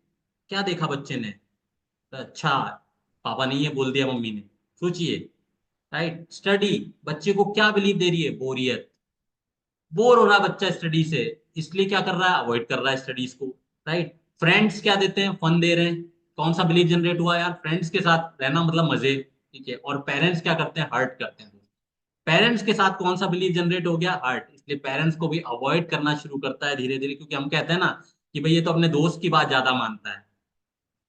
S1: क्या देखा बच्चे ने? तो अच्छा, पापा नहीं है बोल दिया मम्मी ने। सोचिए, राइट। स्टडी बच्चे को क्या बिलीव दे रही है? बोरियत। बोर हो रहा है बच्चा स्टडी से, इसलिए क्या कर रहा है? अवॉइड कर रहा है स्टडीज को। राइट। फ्रेंड्स क्या देते हैं? फन दे रहे हैं। कौन सा बिलीफ जनरेट हुआ यार, फ्रेंड्स के साथ रहना मतलब मजे, ठीक है, और पेरेंट्स क्या करते हैं, हर्ट करते हैं। पेरेंट्स के साथ कौन सा बिलीफ जनरेट हो गया, हर्ट, इसलिए पेरेंट्स को भी अवॉइड करना शुरू करता है धीरे धीरे, क्योंकि हम कहते हैं ना कि भाई ये तो अपने दोस्त की बात ज्यादा मानता है,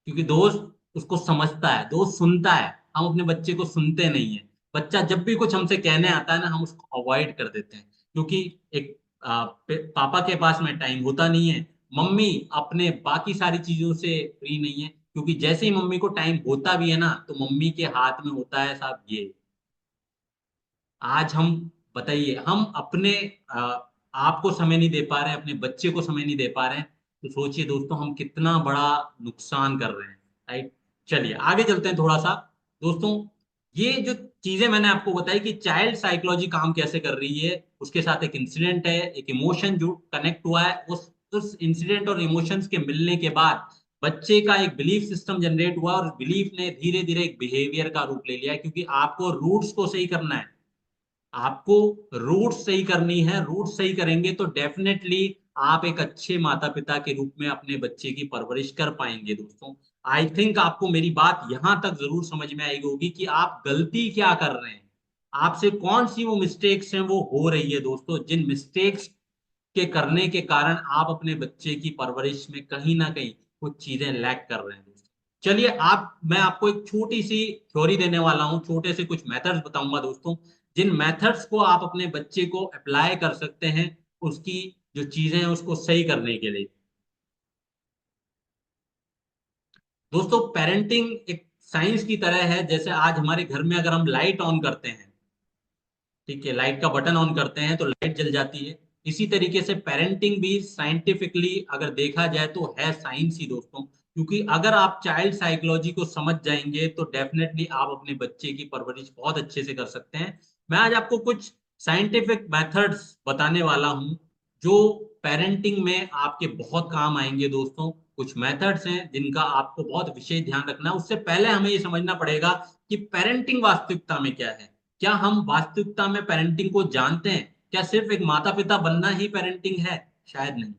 S1: क्योंकि दोस्त उसको समझता है, दोस्त सुनता है, हम अपने बच्चे को सुनते नहीं है। बच्चा जब भी कुछ हमसे कहने आता है ना, हम उसको अवॉइड कर देते हैं, क्योंकि एक पापा के पास में टाइम होता नहीं है, मम्मी अपने बाकी सारी चीजों से फ्री नहीं है, क्योंकि जैसे ही मम्मी को टाइम होता भी है ना, तो मम्मी के हाथ में होता है साहब ये। आज हम बताइए, हम अपने आप को समय नहीं दे पा रहे हैं, अपने बच्चे को समय नहीं दे पा रहे हैं, तो सोचिए दोस्तों हम कितना बड़ा नुकसान कर रहे हैं, राइट। चलिए आगे चलते हैं थोड़ा सा दोस्तों। ये जो चीजें मैंने आपको बताई कि चाइल्ड साइकोलॉजी काम कैसे कर रही है, उसके साथ एक इंसिडेंट है, एक इमोशन जो कनेक्ट हुआ है, उस इंसिडेंट और इमोशंस के मिलने के बाद बच्चे का एक बिलीफ सिस्टम जनरेट हुआ, और बिलीफ ने धीरे धीरे एक बिहेवियर का रूप ले लिया है, क्योंकि आपको रूट्स को सही करना है, आपको रूट सही करनी है, रूट सही करेंगे तो डेफिनेटली आप एक अच्छे माता पिता के रूप में अपने बच्चे की परवरिश कर पाएंगे दोस्तों। आई थिंक आपको मेरी बात यहां तक जरूर समझ में आएगी होगी कि आप गलती क्या कर रहे हैं, आपसे कौन सी वो मिस्टेक्स हैं वो हो रही है दोस्तों, जिन मिस्टेक्स के करने के कारण आप अपने बच्चे की परवरिश में कहीं ना कहीं कुछ चीजें लैक कर रहे हैं दोस्तों। चलिए मैं आपको एक छोटी सी थ्योरी देने वाला हूं, छोटे से कुछ मेथड्स बताऊंगा दोस्तों, जिन मेथड्स को आप अपने बच्चे को अप्लाई कर सकते हैं उसकी जो चीजें हैं उसको सही करने के लिए। दोस्तों पेरेंटिंग एक साइंस की तरह है, जैसे आज हमारे घर में अगर हम लाइट ऑन करते हैं, ठीक है, लाइट का बटन ऑन करते हैं तो लाइट जल जाती है, इसी तरीके से पेरेंटिंग भी साइंटिफिकली अगर देखा जाए तो है साइंस ही दोस्तों, क्योंकि अगर आप चाइल्ड साइकोलॉजी को समझ जाएंगे तो डेफिनेटली आप अपने बच्चे की परवरिश बहुत अच्छे से कर सकते हैं। मैं आज आपको कुछ साइंटिफिक मेथड्स बताने वाला हूं जो पेरेंटिंग में आपके बहुत काम आएंगे दोस्तों। कुछ मेथड्स हैं जिनका आपको बहुत विशेष ध्यान रखना है, उससे पहले हमें ये समझना पड़ेगा कि पेरेंटिंग वास्तविकता में क्या है। क्या हम वास्तविकता में पेरेंटिंग को जानते हैं? क्या सिर्फ एक माता पिता बनना ही पेरेंटिंग है? शायद नहीं।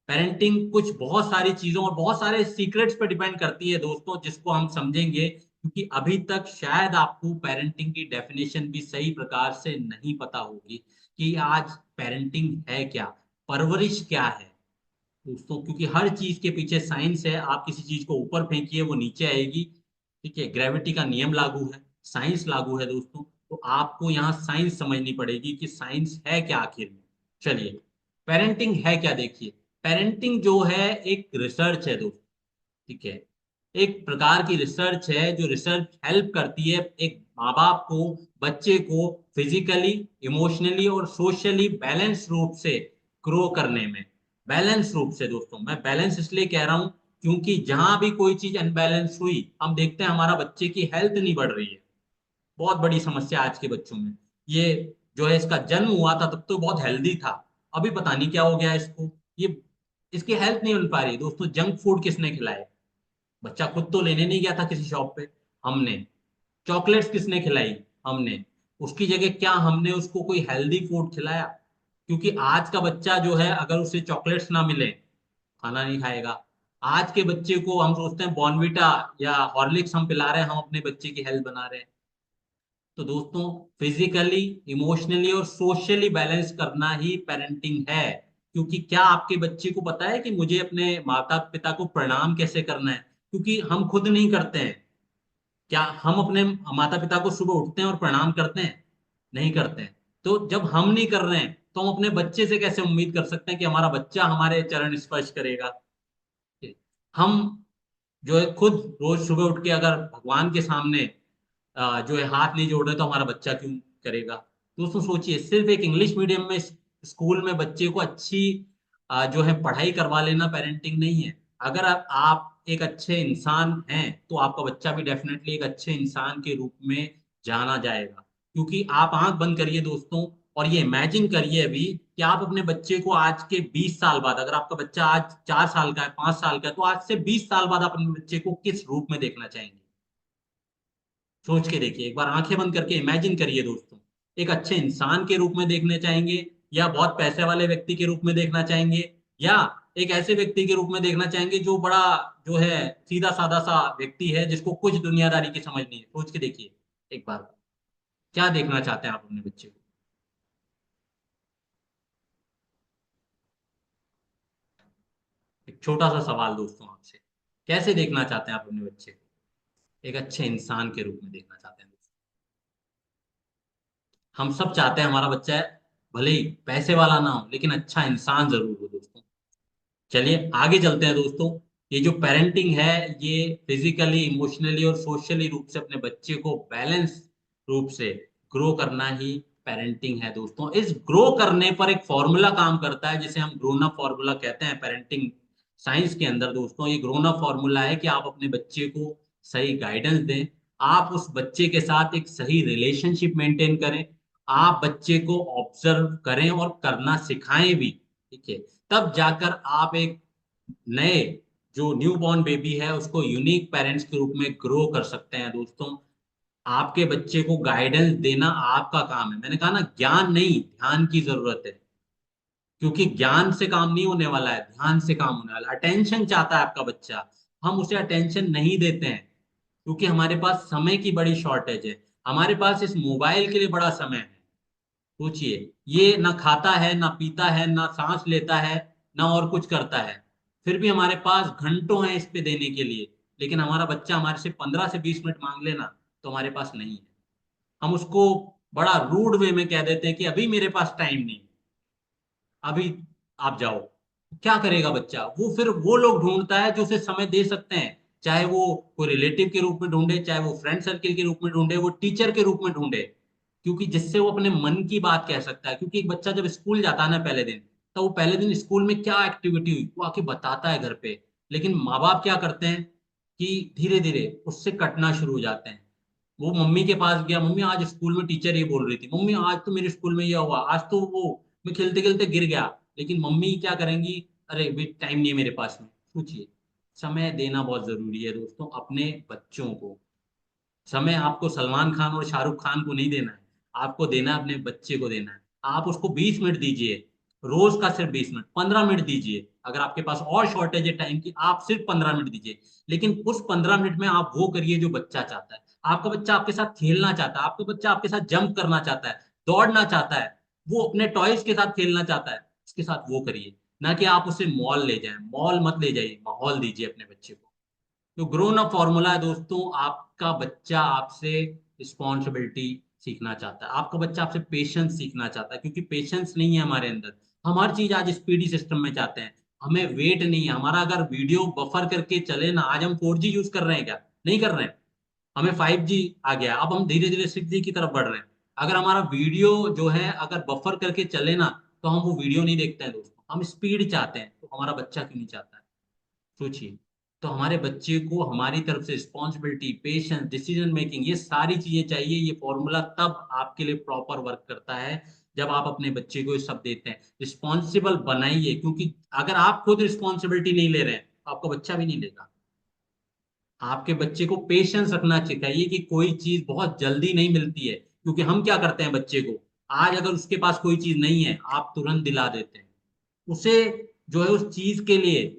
S1: पेरेंटिंग कुछ बहुत सारी चीजों और बहुत सारे सीक्रेट्स पे डिपेंड करती है दोस्तों, जिसको हम समझेंगे, क्योंकि अभी तक शायद आपको पेरेंटिंग की डेफिनेशन भी सही प्रकार से नहीं पता होगी कि आज पेरेंटिंग है क्या, परवरिश क्या है दोस्तों, क्योंकि हर चीज के पीछे साइंस है। आप किसी चीज को ऊपर फेंकिए वो नीचे आएगी, ठीक है, ग्रेविटी का नियम लागू है, साइंस लागू है दोस्तों, तो आपको यहाँ साइंस समझनी पड़ेगी कि साइंस है क्या आखिर में। चलिए पेरेंटिंग है क्या देखिए। पेरेंटिंग जो है एक रिसर्च है दोस्तों, ठीक है, एक प्रकार की रिसर्च है, जो रिसर्च हेल्प करती है एक माँ बाप को बच्चे को फिजिकली, इमोशनली और सोशली बैलेंस रूप से ग्रो करने में। बैलेंस रूप से दोस्तों, मैं बैलेंस इसलिए कह रहा हूं क्योंकि जहां भी कोई चीज अनबैलेंस हुई, हम देखते हैं हमारा बच्चे की हेल्थ नहीं बढ़ रही है, बहुत बड़ी समस्या आज के बच्चों में। ये जो है इसका जन्म हुआ था तब तो बहुत हेल्दी था, अभी पता नहीं क्या हो गया इसको, ये इसकी हेल्थ नहीं बन पा रही दोस्तों। जंक फूड किसने खिलाए? बच्चा खुद तो लेने नहीं गया था किसी शॉप पे, हमने। चॉकलेट्स किसने खिलाई? हमने। उसकी जगह क्या हमने उसको कोई हेल्दी फूड खिलाया? क्योंकि आज का बच्चा जो है अगर उसे चॉकलेट्स ना मिले, खाना नहीं खाएगा। आज के बच्चे को हम सोचते हैं बॉर्नविटा या हॉर्लिक्स हम पिला रहे हैं, हम अपने बच्चे की हेल्थ बना रहे हैं। तो दोस्तों फिजिकली, इमोशनली और सोशली बैलेंस करना ही पेरेंटिंग है। क्योंकि क्या आपके बच्चे को पता है कि मुझे अपने माता पिता को प्रणाम कैसे करना है? क्योंकि हम खुद नहीं करते हैं। क्या हम अपने माता पिता को सुबह उठते हैं और प्रणाम करते हैं? नहीं करते हैं। तो जब हम नहीं कर रहे हैं तो हम अपने बच्चे से कैसे उम्मीद कर सकते हैं कि हमारा बच्चा हमारे चरण स्पर्श करेगा? हम जो है खुद रोज सुबह उठ के अगर भगवान के सामने जो है हाथ नहीं जोड़ रहे तो हमारा बच्चा क्यों करेगा? दोस्तों सोचिए, सिर्फ एक इंग्लिश मीडियम में स्कूल में बच्चे को अच्छी जो है पढ़ाई करवा लेना पेरेंटिंग नहीं है। अगर आप एक अच्छे इंसान हैं तो आपका बच्चा भी डेफिनेटली एक अच्छे इंसान के रूप में जाना जाएगा। क्योंकि आप आंख बंद करिए दोस्तों और ये इमेजिन करिए अभी कि आप अपने बच्चे को आज के 20 साल बाद, अगर आपका बच्चा आज 4 साल का है, 5 साल का है, तो आज से 20 साल बाद आप अपने बच्चे को किस रूप में देखना चाहेंगे? सोच के देखिए, एक बार आंखें बंद करके इमेजिन करिए दोस्तों। एक अच्छे इंसान के रूप में देखने चाहेंगे या बहुत पैसे वाले व्यक्ति के रूप में देखना चाहेंगे या एक ऐसे व्यक्ति के रूप में देखना चाहेंगे जो बड़ा जो है सीधा साधा सा व्यक्ति है, जिसको कुछ दुनियादारी की समझ नहीं है? सोच के देखिए एक बार, क्या देखना चाहते हैं आप अपने बच्चे को? एक छोटा सा सवाल दोस्तों आपसे, कैसे देखना चाहते हैं आप अपने बच्चे को? एक अच्छे इंसान के रूप में देखना चाहते हैं दोस्तों? हम सब चाहते हैं हमारा बच्चा भले ही पैसे वाला ना हो लेकिन अच्छा इंसान जरूर हो दोस्तों। चलिए आगे चलते हैं दोस्तों। ये जो पेरेंटिंग है, ये फिजिकली, इमोशनली और सोशली रूप से अपने बच्चे को बैलेंस रूप से ग्रो करना ही पेरेंटिंग है दोस्तों। इस ग्रो करने पर एक फॉर्मूला काम करता है जिसे हम ग्रोन अप फॉर्मूला कहते हैं पेरेंटिंग साइंस के अंदर दोस्तों। ये ग्रोन अप फॉर्मूला है कि आप अपने बच्चे को सही गाइडेंस दें, आप उस बच्चे के साथ एक सही रिलेशनशिप मेंटेन करें, आप बच्चे को ऑब्जर्व करें और करना सिखाएं भी, ठीक है। तब जाकर आप एक नए जो न्यू बॉर्न बेबी है उसको यूनिक पेरेंट्स के रूप में ग्रो कर सकते हैं दोस्तों। आपके बच्चे को गाइडेंस देना आपका काम है। मैंने कहा ना, ज्ञान नहीं ध्यान की जरूरत है, क्योंकि ज्ञान से काम नहीं होने वाला है, ध्यान से काम होने वाला है। अटेंशन चाहता है आपका बच्चा, हम उसे अटेंशन नहीं देते हैं क्योंकि हमारे पास समय की बड़ी शॉर्टेज है। हमारे पास इस मोबाइल के लिए बड़ा समय है। सोचिए, ये ना खाता है ना पीता है ना सांस लेता है ना और कुछ करता है, फिर भी हमारे पास घंटों हैं इस पे देने के लिए। लेकिन हमारा बच्चा हमारे से 15 से 20 मिनट मांग लेना तो हमारे पास नहीं है। हम उसको बड़ा रूड वे में कह देते हैं कि अभी मेरे पास टाइम नहीं, अभी आप जाओ। क्या करेगा बच्चा? वो फिर वो लोग ढूंढता है जो उसे समय दे सकते हैं, चाहे वो कोई रिलेटिव के रूप में ढूंढे, चाहे वो फ्रेंड सर्किल के रूप में ढूंढे, वो टीचर के रूप में ढूंढे, क्योंकि जिससे वो अपने मन की बात कह सकता है। क्योंकि एक बच्चा जब स्कूल जाता है ना पहले दिन, तो वो पहले दिन स्कूल में क्या एक्टिविटी हुई वो आके बताता है घर पे। लेकिन माँ बाप क्या करते हैं कि धीरे धीरे उससे कटना शुरू हो जाते हैं। वो मम्मी के पास गया, मम्मी आज स्कूल में टीचर ये बोल रही थी, मम्मी आज तो मेरे स्कूल में ये हुआ, आज तो वो मैं खेलते खेलते गिर गया। लेकिन मम्मी क्या करेंगी, अरे भी टाइम नहीं है मेरे पास में। सोचिए, समय देना बहुत जरूरी है दोस्तों अपने बच्चों को। समय आपको सलमान खान और शाहरुख खान को नहीं देना है, आपको देना है अपने बच्चे को देना है। आप उसको 20 मिनट दीजिए, रोज का सिर्फ 20 मिनट, 15 मिनट दीजिए। अगर आपके पास और शॉर्टेज है टाइम की, आप सिर्फ 15 मिनट दीजिए। लेकिन उस 15 मिनट में आप वो करिए जो बच्चा चाहता है। आपका बच्चा आपके साथ खेलना चाहता है, आपका बच्चा आपके साथ जंप करना चाहता है, दौड़ना चाहता है, वो अपने टॉयज के साथ खेलना चाहता है, उसके साथ वो करिए। ना कि आप उसे मॉल ले जाएं। मॉल मत ले जाइए, माहौल दीजिए अपने बच्चे को। तो ग्रोन अप फॉर्मूला है दोस्तों, आपका बच्चा आपसे रिस्पॉन्सिबिलिटी सीखना चाहता है, आपका बच्चा आपसे पेशेंस सीखना चाहता है, क्योंकि पेशेंस नहीं है हमारे अंदर। हम हर चीज आज स्पीडी सिस्टम में चाहते हैं, हमें वेट नहीं है। हमारा अगर वीडियो बफर करके चले ना, आज हम 4G यूज कर रहे हैं क्या? नहीं कर रहे हैं। हमें 5G आ गया, अब हम धीरे धीरे 6G की तरफ बढ़ रहे हैं। अगर हमारा वीडियो जो है अगर बफर करके चले ना, तो हम वो वीडियो नहीं देखते हैं दोस्तों, हम स्पीड चाहते हैं। तो हमारा बच्चा क्यों नहीं चाहता है? सोचिए। तो हमारे बच्चे को हमारी तरफ से रिस्पॉन्सिबिलिटी, पेशेंस, डिसीजन मेकिंग, ये सारी चीजें चाहिए। ये फॉर्मूला तब आपके लिए प्रॉपर वर्क करता है जब आप अपने बच्चे को ये सब देते हैं। रिस्पॉन्सिबल बनाइए, क्योंकि अगर आप खुद रिस्पॉन्सिबिलिटी नहीं ले रहे हैं तो आपका बच्चा भी नहीं लेगा। आपके बच्चे को पेशेंस रखना सिखाइए कि कोई चीज बहुत जल्दी नहीं मिलती है। क्योंकि हम क्या करते हैं, बच्चे को आज अगर उसके पास कोई चीज नहीं है आप तुरंत दिला देते हैं उसे, जो है उस चीज के लिए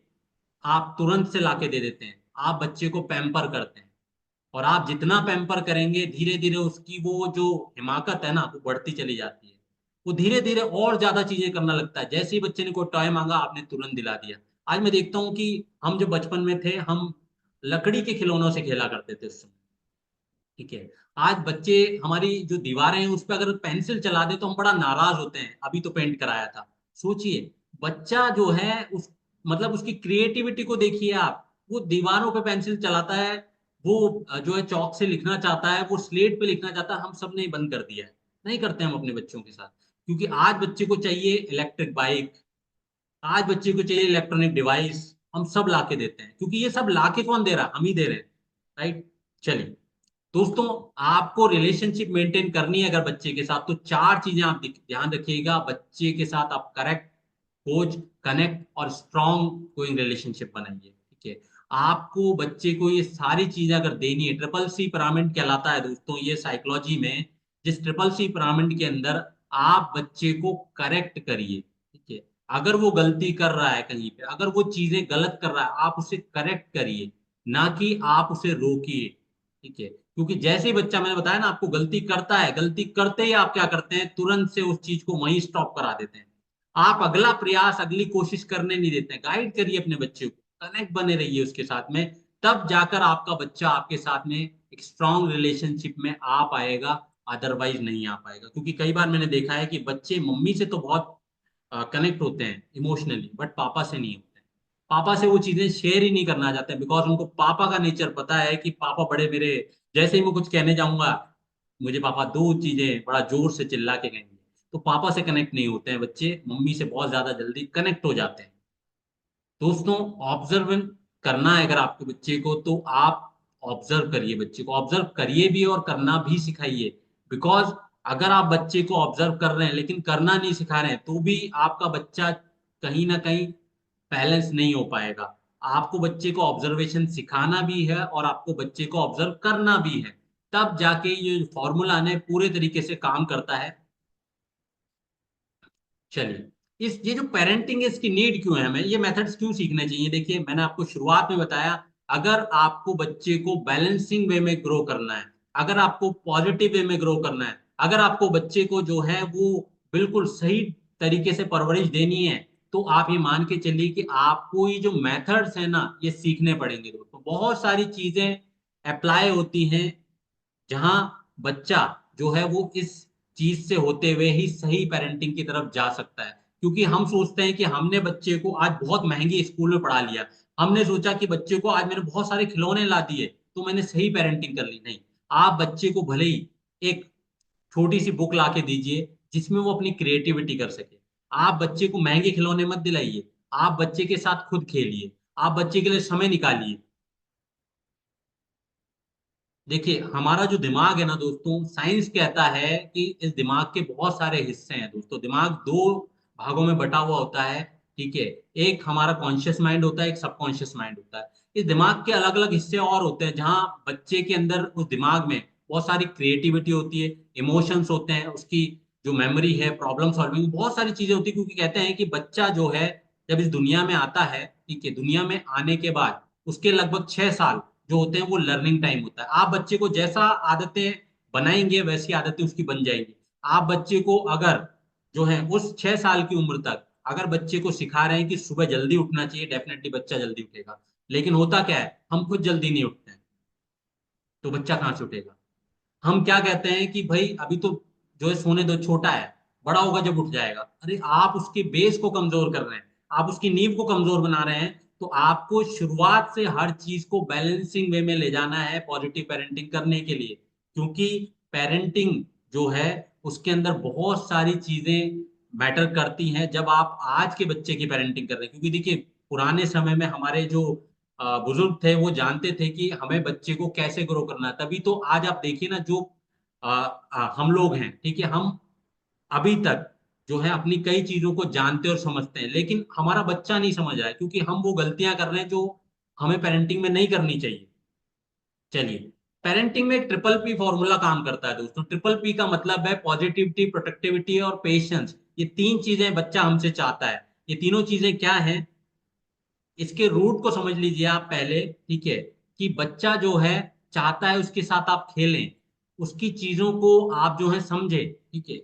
S1: आप तुरंत से लाके दे देते हैं। आप बच्चे को पैम्पर करते हैं, और आप जितना पैम्पर करेंगे धीरे धीरे उसकी वो जो हिमाकत है ना वो बढ़ती चली जाती है। वो धीरे धीरे और ज्यादा चीजें करना लगता है। जैसे ही बच्चे ने कोई टॉय मांगा आपने तुरंत दिला दिया। आज मैं देखता हूँ कि हम जो बचपन में थे, हम लकड़ी के खिलौनों से खेला करते थे उस समय, ठीक है। आज बच्चे, हमारी जो दीवारें हैं उस पर अगर पेंसिल चला दे तो हम बड़ा नाराज होते हैं, अभी तो पेंट कराया था। सोचिए, बच्चा जो है उस मतलब उसकी क्रिएटिविटी को देखिए आप। वो दीवारों पे पेंसिल चलाता है, वो जो है चौक से लिखना चाहता है, वो स्लेट पे लिखना चाहता है। हम सब ने बंद कर दिया है, नहीं करते हम अपने बच्चों के साथ। क्योंकि आज बच्चे को चाहिए इलेक्ट्रिक बाइक, आज बच्चे को चाहिए इलेक्ट्रॉनिक डिवाइस, हम सब लाके देते हैं। क्योंकि ये सब लाके कौन दे रहा? हम ही दे रहे हैं, राइट। चलिए दोस्तों, आपको रिलेशनशिप मेंटेन करनी है अगर बच्चे के साथ, तो 4 चीजें आप ध्यान रखिएगा। बच्चे के साथ आप करेक्ट, कोच, कनेक्ट और स्ट्रॉन्ग गोइंग रिलेशनशिप बनाइए, ठीक है। आपको बच्चे को ये सारी चीजें अगर देनी है, ट्रिपल सी पिरामिड कहलाता है दोस्तों ये साइकोलॉजी में। जिस ट्रिपल सी पिरामिड के अंदर आप बच्चे को करेक्ट करिए, ठीक है। अगर वो गलती कर रहा है कहीं पे, अगर वो चीजें गलत कर रहा है, आप उसे करेक्ट करिए, ना कि आप उसे रोकिए। ठीक है, क्योंकि जैसे ही बच्चा, मैंने बताया ना आपको, गलती करता है, गलती करते ही आप क्या करते हैं, तुरंत से उस चीज को वहीं स्टॉप करा देते हैं। आप अगला प्रयास, अगली कोशिश करने नहीं देते हैं। गाइड करिए अपने बच्चे को, कनेक्ट बने रहिए उसके साथ में, तब जाकर आपका बच्चा आपके साथ में एक स्ट्रांग रिलेशनशिप में आ पाएगा, अदरवाइज नहीं आ पाएगा। क्योंकि कई बार मैंने देखा है कि बच्चे मम्मी से तो बहुत कनेक्ट होते हैं इमोशनली, बट पापा से नहीं होते हैं। पापा से वो चीजें शेयर ही नहीं करना चाहते, बिकॉज उनको पापा का नेचर पता है कि पापा बड़े मेरे, जैसे ही मैं कुछ कहने जाऊंगा, मुझे पापा दो चीजें बड़ा जोर से चिल्ला के कहेंगे। तो पापा से कनेक्ट नहीं होते हैं बच्चे, मम्मी से बहुत ज्यादा जल्दी कनेक्ट हो जाते हैं। दोस्तों, ऑब्जर्व करना है अगर आपके बच्चे को, तो आप ऑब्जर्व करिए, बच्चे को ऑब्जर्व करिए भी और करना भी सिखाइए। बिकॉज अगर आप बच्चे को ऑब्जर्व कर रहे हैं लेकिन करना नहीं सिखा रहे हैं, तो भी आपका बच्चा कहीं ना कहीं बैलेंस नहीं हो पाएगा। आपको बच्चे को ऑब्जर्वेशन सिखाना भी है और आपको बच्चे को ऑब्जर्व करना भी है, तब जाके ये फॉर्मूला ने पूरे तरीके से काम करता है। चलिए, इस ये जो पेरेंटिंग है, इसकी नीड क्यों है, हमें ये मेथड्स क्यों सीखने चाहिए। देखिए, मैंने आपको शुरुआत में बताया, अगर आपको बच्चे को बैलेंसिंग वे में ग्रो करना है, अगर आपको पॉजिटिव वे में ग्रो करना है, अगर आपको बच्चे को जो है वो बिल्कुल सही तरीके से परवरिश देनी है, तो आप ये मान के चलिए कि आपको ये जो मेथड्स है ना, ये सीखने पड़ेंगे। दोस्तों, बहुत सारी चीजें अप्लाई होती हैं जहां बच्चा जो है वो इस चीज से होते हुए ही सही पेरेंटिंग की तरफ जा सकता है। क्योंकि हम सोचते हैं कि हमने बच्चे को आज बहुत महंगी स्कूल में पढ़ा लिया, हमने सोचा कि बच्चे को आज मैंने बहुत सारे खिलौने ला दिए तो मैंने सही पेरेंटिंग कर ली। नहीं, आप बच्चे को भले ही एक छोटी सी बुक ला के दीजिए जिसमें वो अपनी क्रिएटिविटी कर सके। आप बच्चे को महंगे खिलौने मत दिलाइए, आप बच्चे के साथ खुद खेलिए, आप बच्चे के लिए समय निकालिए। देखिए, हमारा जो दिमाग है ना दोस्तों, साइंस कहता है कि इस दिमाग के बहुत सारे हिस्से हैं। दोस्तों, दिमाग दो भागों में बटा हुआ होता है। ठीक है, एक हमारा कॉन्शियस माइंड होता है, एक सबकॉन्शियस माइंड होता है। इस दिमाग के अलग अलग हिस्से और होते हैं जहां बच्चे के अंदर, उस दिमाग में बहुत सारी क्रिएटिविटी होती है, इमोशंस होते हैं, उसकी जो मेमोरी है, प्रॉब्लम सॉल्विंग, बहुत सारी चीजें होती है। क्योंकि कहते हैं कि बच्चा जो है जब इस दुनिया में आता है, ठीक है, दुनिया में आने के बाद उसके लगभग 6 साल जो होते हैं वो लर्निंग टाइम होता है। आप बच्चे को जैसा आदतें बनाएंगे वैसी आदतें उसकी बन जाएंगी। आप बच्चे को अगर जो है उस 6 साल की उम्र तक अगर बच्चे को सिखा रहे हैं कि सुबह जल्दी उठना चाहिए, डेफिनेटली बच्चा जल्दी उठेगा। लेकिन होता क्या है, हम खुद जल्दी नहीं उठते हैं, तो बच्चा कहाँ से उठेगा। हम क्या कहते हैं कि भाई अभी तो जो है सोने दो, छोटा है, बड़ा होगा जब उठ जाएगा। अरे, आप उसके बेस को कमजोर कर रहे हैं, आप उसकी नींव को कमजोर बना रहे हैं। तो आपको शुरुआत से हर चीज को बैलेंसिंग वे में ले जाना है पॉजिटिव पेरेंटिंग करने के लिए। क्योंकि पेरेंटिंग जो है उसके अंदर बहुत सारी चीजें मैटर करती हैं जब आप आज के बच्चे की पेरेंटिंग कर रहे हैं। क्योंकि देखिए, पुराने समय में हमारे जो बुजुर्ग थे वो जानते थे कि हमें बच्चे को कैसे ग्रो करना है। तभी तो आज आप देखिए ना, जो हम लोग हैं, ठीक है, हम अभी तक जो है अपनी कई चीजों को जानते और समझते हैं, लेकिन हमारा बच्चा नहीं समझ रहा है क्योंकि हम वो गलतियां कर रहे हैं जो हमें पेरेंटिंग में नहीं करनी चाहिए। चलिए, पेरेंटिंग में एक ट्रिपल पी फॉर्मूला काम करता है दोस्तों। ट्रिपल पी का मतलब है पॉजिटिविटी, प्रोटेक्टिविटी और पेशेंस। ये तीन चीजें बच्चा हमसे चाहता है। ये तीनों चीजें क्या हैं, इसके रूट को समझ लीजिए आप पहले। ठीक है, कि बच्चा जो है चाहता है उसके साथ आप खेलें, उसकी चीजों को आप जो है समझे। ठीक है,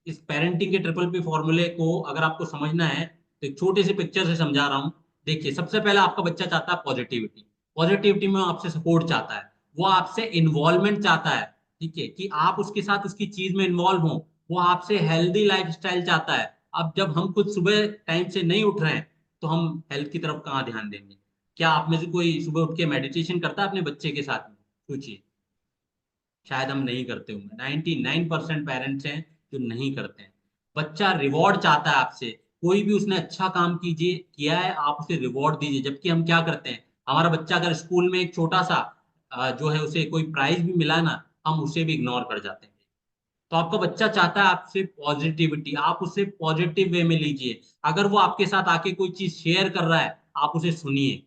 S1: इस पेरेंटिंग के ट्रिपल पी फॉर्मूले को अगर आपको समझना है तो एक छोटे से पिक्चर से समझा रहा हूं। देखिए, सबसे पहले आपका बच्चा चाहता है पॉजिटिविटी। पॉजिटिविटी में वो आपसे सपोर्ट चाहता है, वो आपसे इन्वॉल्वमेंट चाहता है। ठीक है, कि आप उसके साथ उसकी चीज में इन्वॉल्व हो। वो आपसे हेल्दी लाइफ स्टाइल चाहता है। अब जब हम खुद सुबह टाइम से नहीं उठ रहे हैं तो हम हेल्थ की तरफ कहाँ ध्यान देंगे। क्या आप में से कोई सुबह उठ के मेडिटेशन करता है अपने बच्चे के साथ में, सोचिए। शायद हम नहीं करते होंगे। 99% पेरेंट्स हैं जो नहीं करते हैं। बच्चा रिवॉर्ड चाहता है आपसे। कोई भी उसने अच्छा काम कीजिए किया है, आप उसे रिवॉर्ड दीजिए। जबकि हम क्या करते हैं, हमारा बच्चा अगर स्कूल में एक छोटा सा जो है उसे कोई प्राइज भी मिला ना, हम उसे भी इग्नोर कर जाते हैं। तो आपका बच्चा चाहता है आपसे पॉजिटिविटी, आप उसे पॉजिटिव वे में लीजिए। अगर वो आपके साथ आके कोई चीज शेयर कर रहा है, आप उसे सुनिए।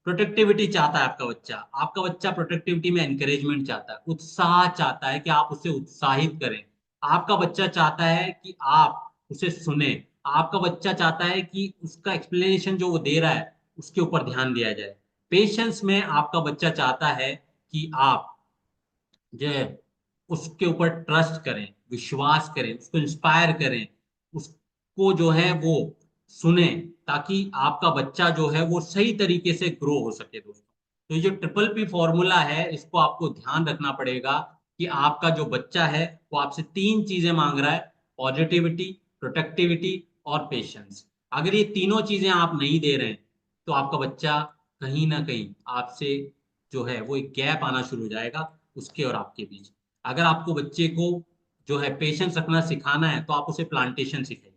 S1: प्रोटेक्टिविटी चाहता है आपका बच्चा प्रोटेक्टिविटी में एनकरेजमेंट चाहता है, उत्साह चाहता है कि आप उसे उत्साहित करें। आपका बच्चा चाहता है कि आप उसे सुने। आपका बच्चा चाहता है कि उसका एक्सप्लेनेशन जो वो दे रहा है उसके ऊपर ध्यान दिया जाए। पेशेंस में आपका बच्चा चाहता है कि आप जो है उसके ऊपर ट्रस्ट करें, विश्वास करें, उसको इंस्पायर करें, उसको जो है वो सुने, ताकि आपका बच्चा जो है वो सही तरीके से ग्रो हो सके दोस्तों। तो ये जो ट्रिपल पी फॉर्मूला है इसको आपको ध्यान रखना पड़ेगा कि आपका जो बच्चा है वो आपसे 3 चीजें मांग रहा है: पॉजिटिविटी, प्रोटेक्टिविटी और पेशेंस। अगर ये तीनों चीजें आप नहीं दे रहे हैं तो आपका बच्चा कहीं ना कहीं आपसे जो है वो एक गैप आना शुरू हो जाएगा उसके और आपके बीच। अगर आपको बच्चे को जो है पेशेंस रखना सिखाना है तो आप उसे प्लांटेशन सिखाइए।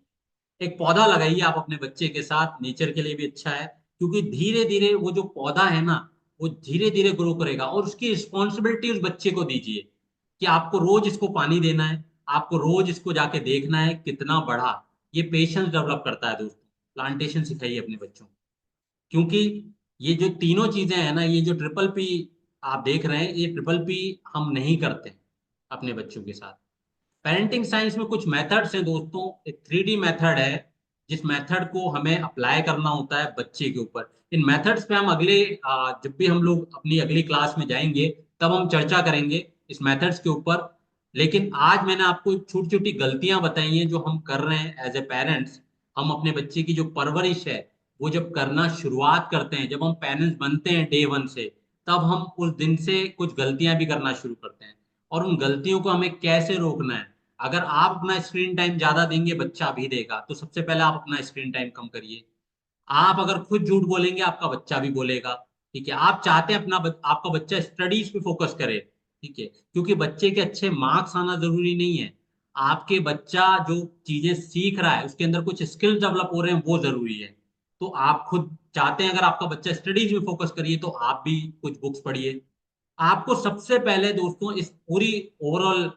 S1: एक पौधा लगाइए आप अपने बच्चे के साथ, नेचर के लिए भी अच्छा है, क्योंकि धीरे धीरे वो जो पौधा है ना वो धीरे धीरे ग्रो करेगा। और उसकी रिस्पॉन्सिबिलिटी उस बच्चे को दीजिए कि आपको रोज इसको पानी देना है, आपको रोज इसको जाके देखना है कितना बढ़ा। ये पेशेंस डेवलप करता है दोस्तों। प्लांटेशन सिखाइए अपने बच्चों को, क्योंकि ये जो तीनों चीजें हैं ना, ये जो ट्रिपल पी आप देख रहे हैं, ये ट्रिपल पी हम नहीं करते अपने बच्चों के साथ। पेरेंटिंग साइंस में कुछ मेथड्स हैं दोस्तों। एक 3D मेथड है जिस मेथड को हमें अप्लाई करना होता है बच्चे के ऊपर। इन मेथड्स पे हम अगले जब भी हम लोग अपनी अगली क्लास में जाएंगे तब हम चर्चा करेंगे इस मेथड्स के ऊपर। लेकिन आज मैंने आपको छोटी छोटी गलतियां बताई हैं जो हम कर रहे हैं एज ए पेरेंट्स। हम अपने बच्चे की जो परवरिश है वो जब करना शुरुआत करते हैं, जब हम पेरेंट्स बनते हैं डे 1 से, तब हम उस दिन से कुछ गलतियां भी करना शुरू करते हैं। और उन गलतियों को हमें कैसे रोकना है? अगर आप अपना स्क्रीन टाइम ज्यादा देंगे बच्चा भी देगा, तो सबसे पहले आप अपना स्क्रीन टाइम कम करिए। आप अगर खुद झूठ बोलेंगे आपका बच्चा भी बोलेगा। ठीक है, आप चाहते हैं आपका बच्चा स्टडीज पे फोकस करे, ठीक है, क्योंकि बच्चे के अच्छे मार्क्स आना जरूरी नहीं है। आपके बच्चा जो चीजें सीख रहा है उसके अंदर कुछ स्किल्स डेवलप हो रहे हैं वो जरूरी है। तो आप खुद चाहते हैं अगर आपका बच्चा स्टडीज में फोकस करिए तो आप भी कुछ बुक्स पढ़िए। आपको सबसे पहले दोस्तों इस पूरी ओवरऑल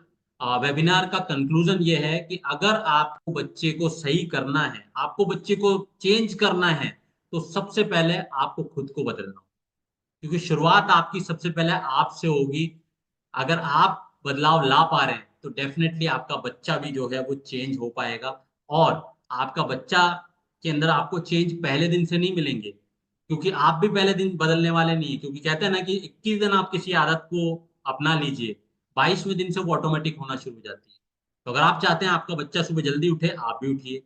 S1: वेबिनार का कंक्लूजन ये है कि अगर आपको बच्चे को सही करना है, आपको बच्चे को चेंज करना है, तो सबसे पहले आपको खुद को बदलना होगा। क्योंकि शुरुआत आपकी सबसे पहले आपसे होगी। अगर आप बदलाव ला पा रहे हैं तो डेफिनेटली आपका बच्चा भी जो है वो चेंज हो पाएगा। और आपका बच्चा के अंदर आपको चेंज पहले दिन से नहीं मिलेंगे, क्योंकि आप भी पहले दिन बदलने वाले नहीं है। क्योंकि कहते हैं ना कि 21 दिन आप किसी आदत को अपना लीजिए, 22वें दिन से वो ऑटोमेटिक होना शुरू हो जाती है। तो अगर आप चाहते हैं आपका बच्चा सुबह जल्दी उठे, आप भी उठिए।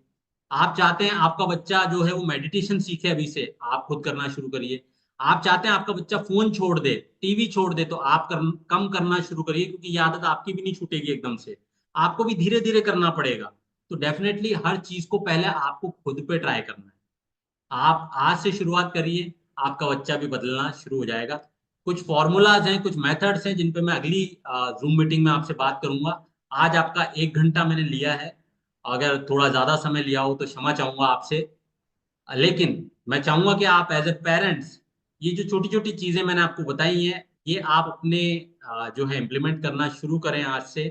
S1: आप चाहते हैं आपका बच्चा जो है वो मेडिटेशन सीखे अभी से, आप खुद करना शुरू करिए। आप चाहते हैं आपका बच्चा फोन छोड़ दे, टीवी छोड़ दे, तो आप कम करना शुरू करिए, क्योंकि ये आदत आपकी भी नहीं छूटेगी एकदम से, आपको भी धीरे धीरे करना पड़ेगा। तो डेफिनेटली हर चीज को पहले आपको खुद पे ट्राई करना है। आप आज से शुरुआत करिए, आपका बच्चा भी बदलना शुरू हो जाएगा। कुछ फॉर्मूलाज हैं, कुछ मेथड्स हैं जिन पे मैं अगली जूम मीटिंग में आपसे बात करूंगा। आज आपका 1 घंटा मैंने लिया है, अगर थोड़ा ज्यादा समय लिया हो तो क्षमा चाहूंगा आपसे। लेकिन मैं चाहूंगा कि आप एज ए पेरेंट्स ये जो छोटी छोटी चीजें मैंने आपको बताई हैं ये आप अपने जो है इम्प्लीमेंट करना शुरू करें आज से।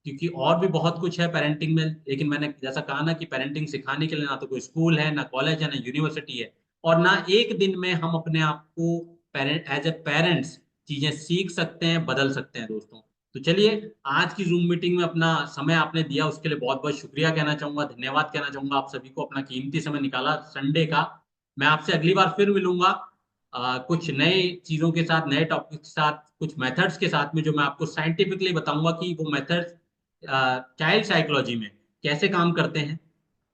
S1: क्योंकि और भी बहुत कुछ है पेरेंटिंग में, लेकिन मैंने जैसा कहा ना कि पेरेंटिंग सिखाने के लिए ना तो कोई स्कूल है, ना कॉलेज है, ना यूनिवर्सिटी है, और ना एक दिन में हम अपने आप को पेरेंट एज ए पेरेंट्स चीजें सीख सकते हैं, बदल सकते हैं दोस्तों। तो चलिए, आज की जूम मीटिंग में अपना समय आपने दिया उसके लिए बहुत बहुत शुक्रिया कहना चाहूंगा, धन्यवाद कहना चाहूंगा। आप सभी को अपना कीमती समय निकाला संडे का। मैं आपसे अगली बार फिर मिलूंगा कुछ नए चीजों के साथ, नए टॉपिक के साथ, कुछ मेथड्स के साथ में, जो मैं आपको साइंटिफिकली बताऊंगा कि वो मेथड्स चाइल्ड साइकोलॉजी में कैसे काम करते हैं।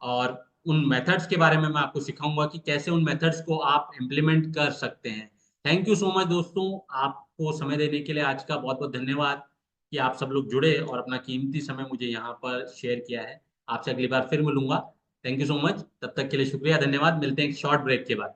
S1: और उन मेथड्स के बारे में मैं आपको सिखाऊंगा कि कैसे उन मेथड्स को आप इम्प्लीमेंट कर सकते हैं। थैंक यू सो मच दोस्तों, आपको समय देने के लिए आज का बहुत बहुत धन्यवाद कि आप सब लोग जुड़े और अपना कीमती समय मुझे यहाँ पर शेयर किया है। आपसे अगली बार फिर मिलूंगा। थैंक यू सो मच, तब तक के लिए शुक्रिया, धन्यवाद। मिलते हैं एक शॉर्ट ब्रेक के बाद।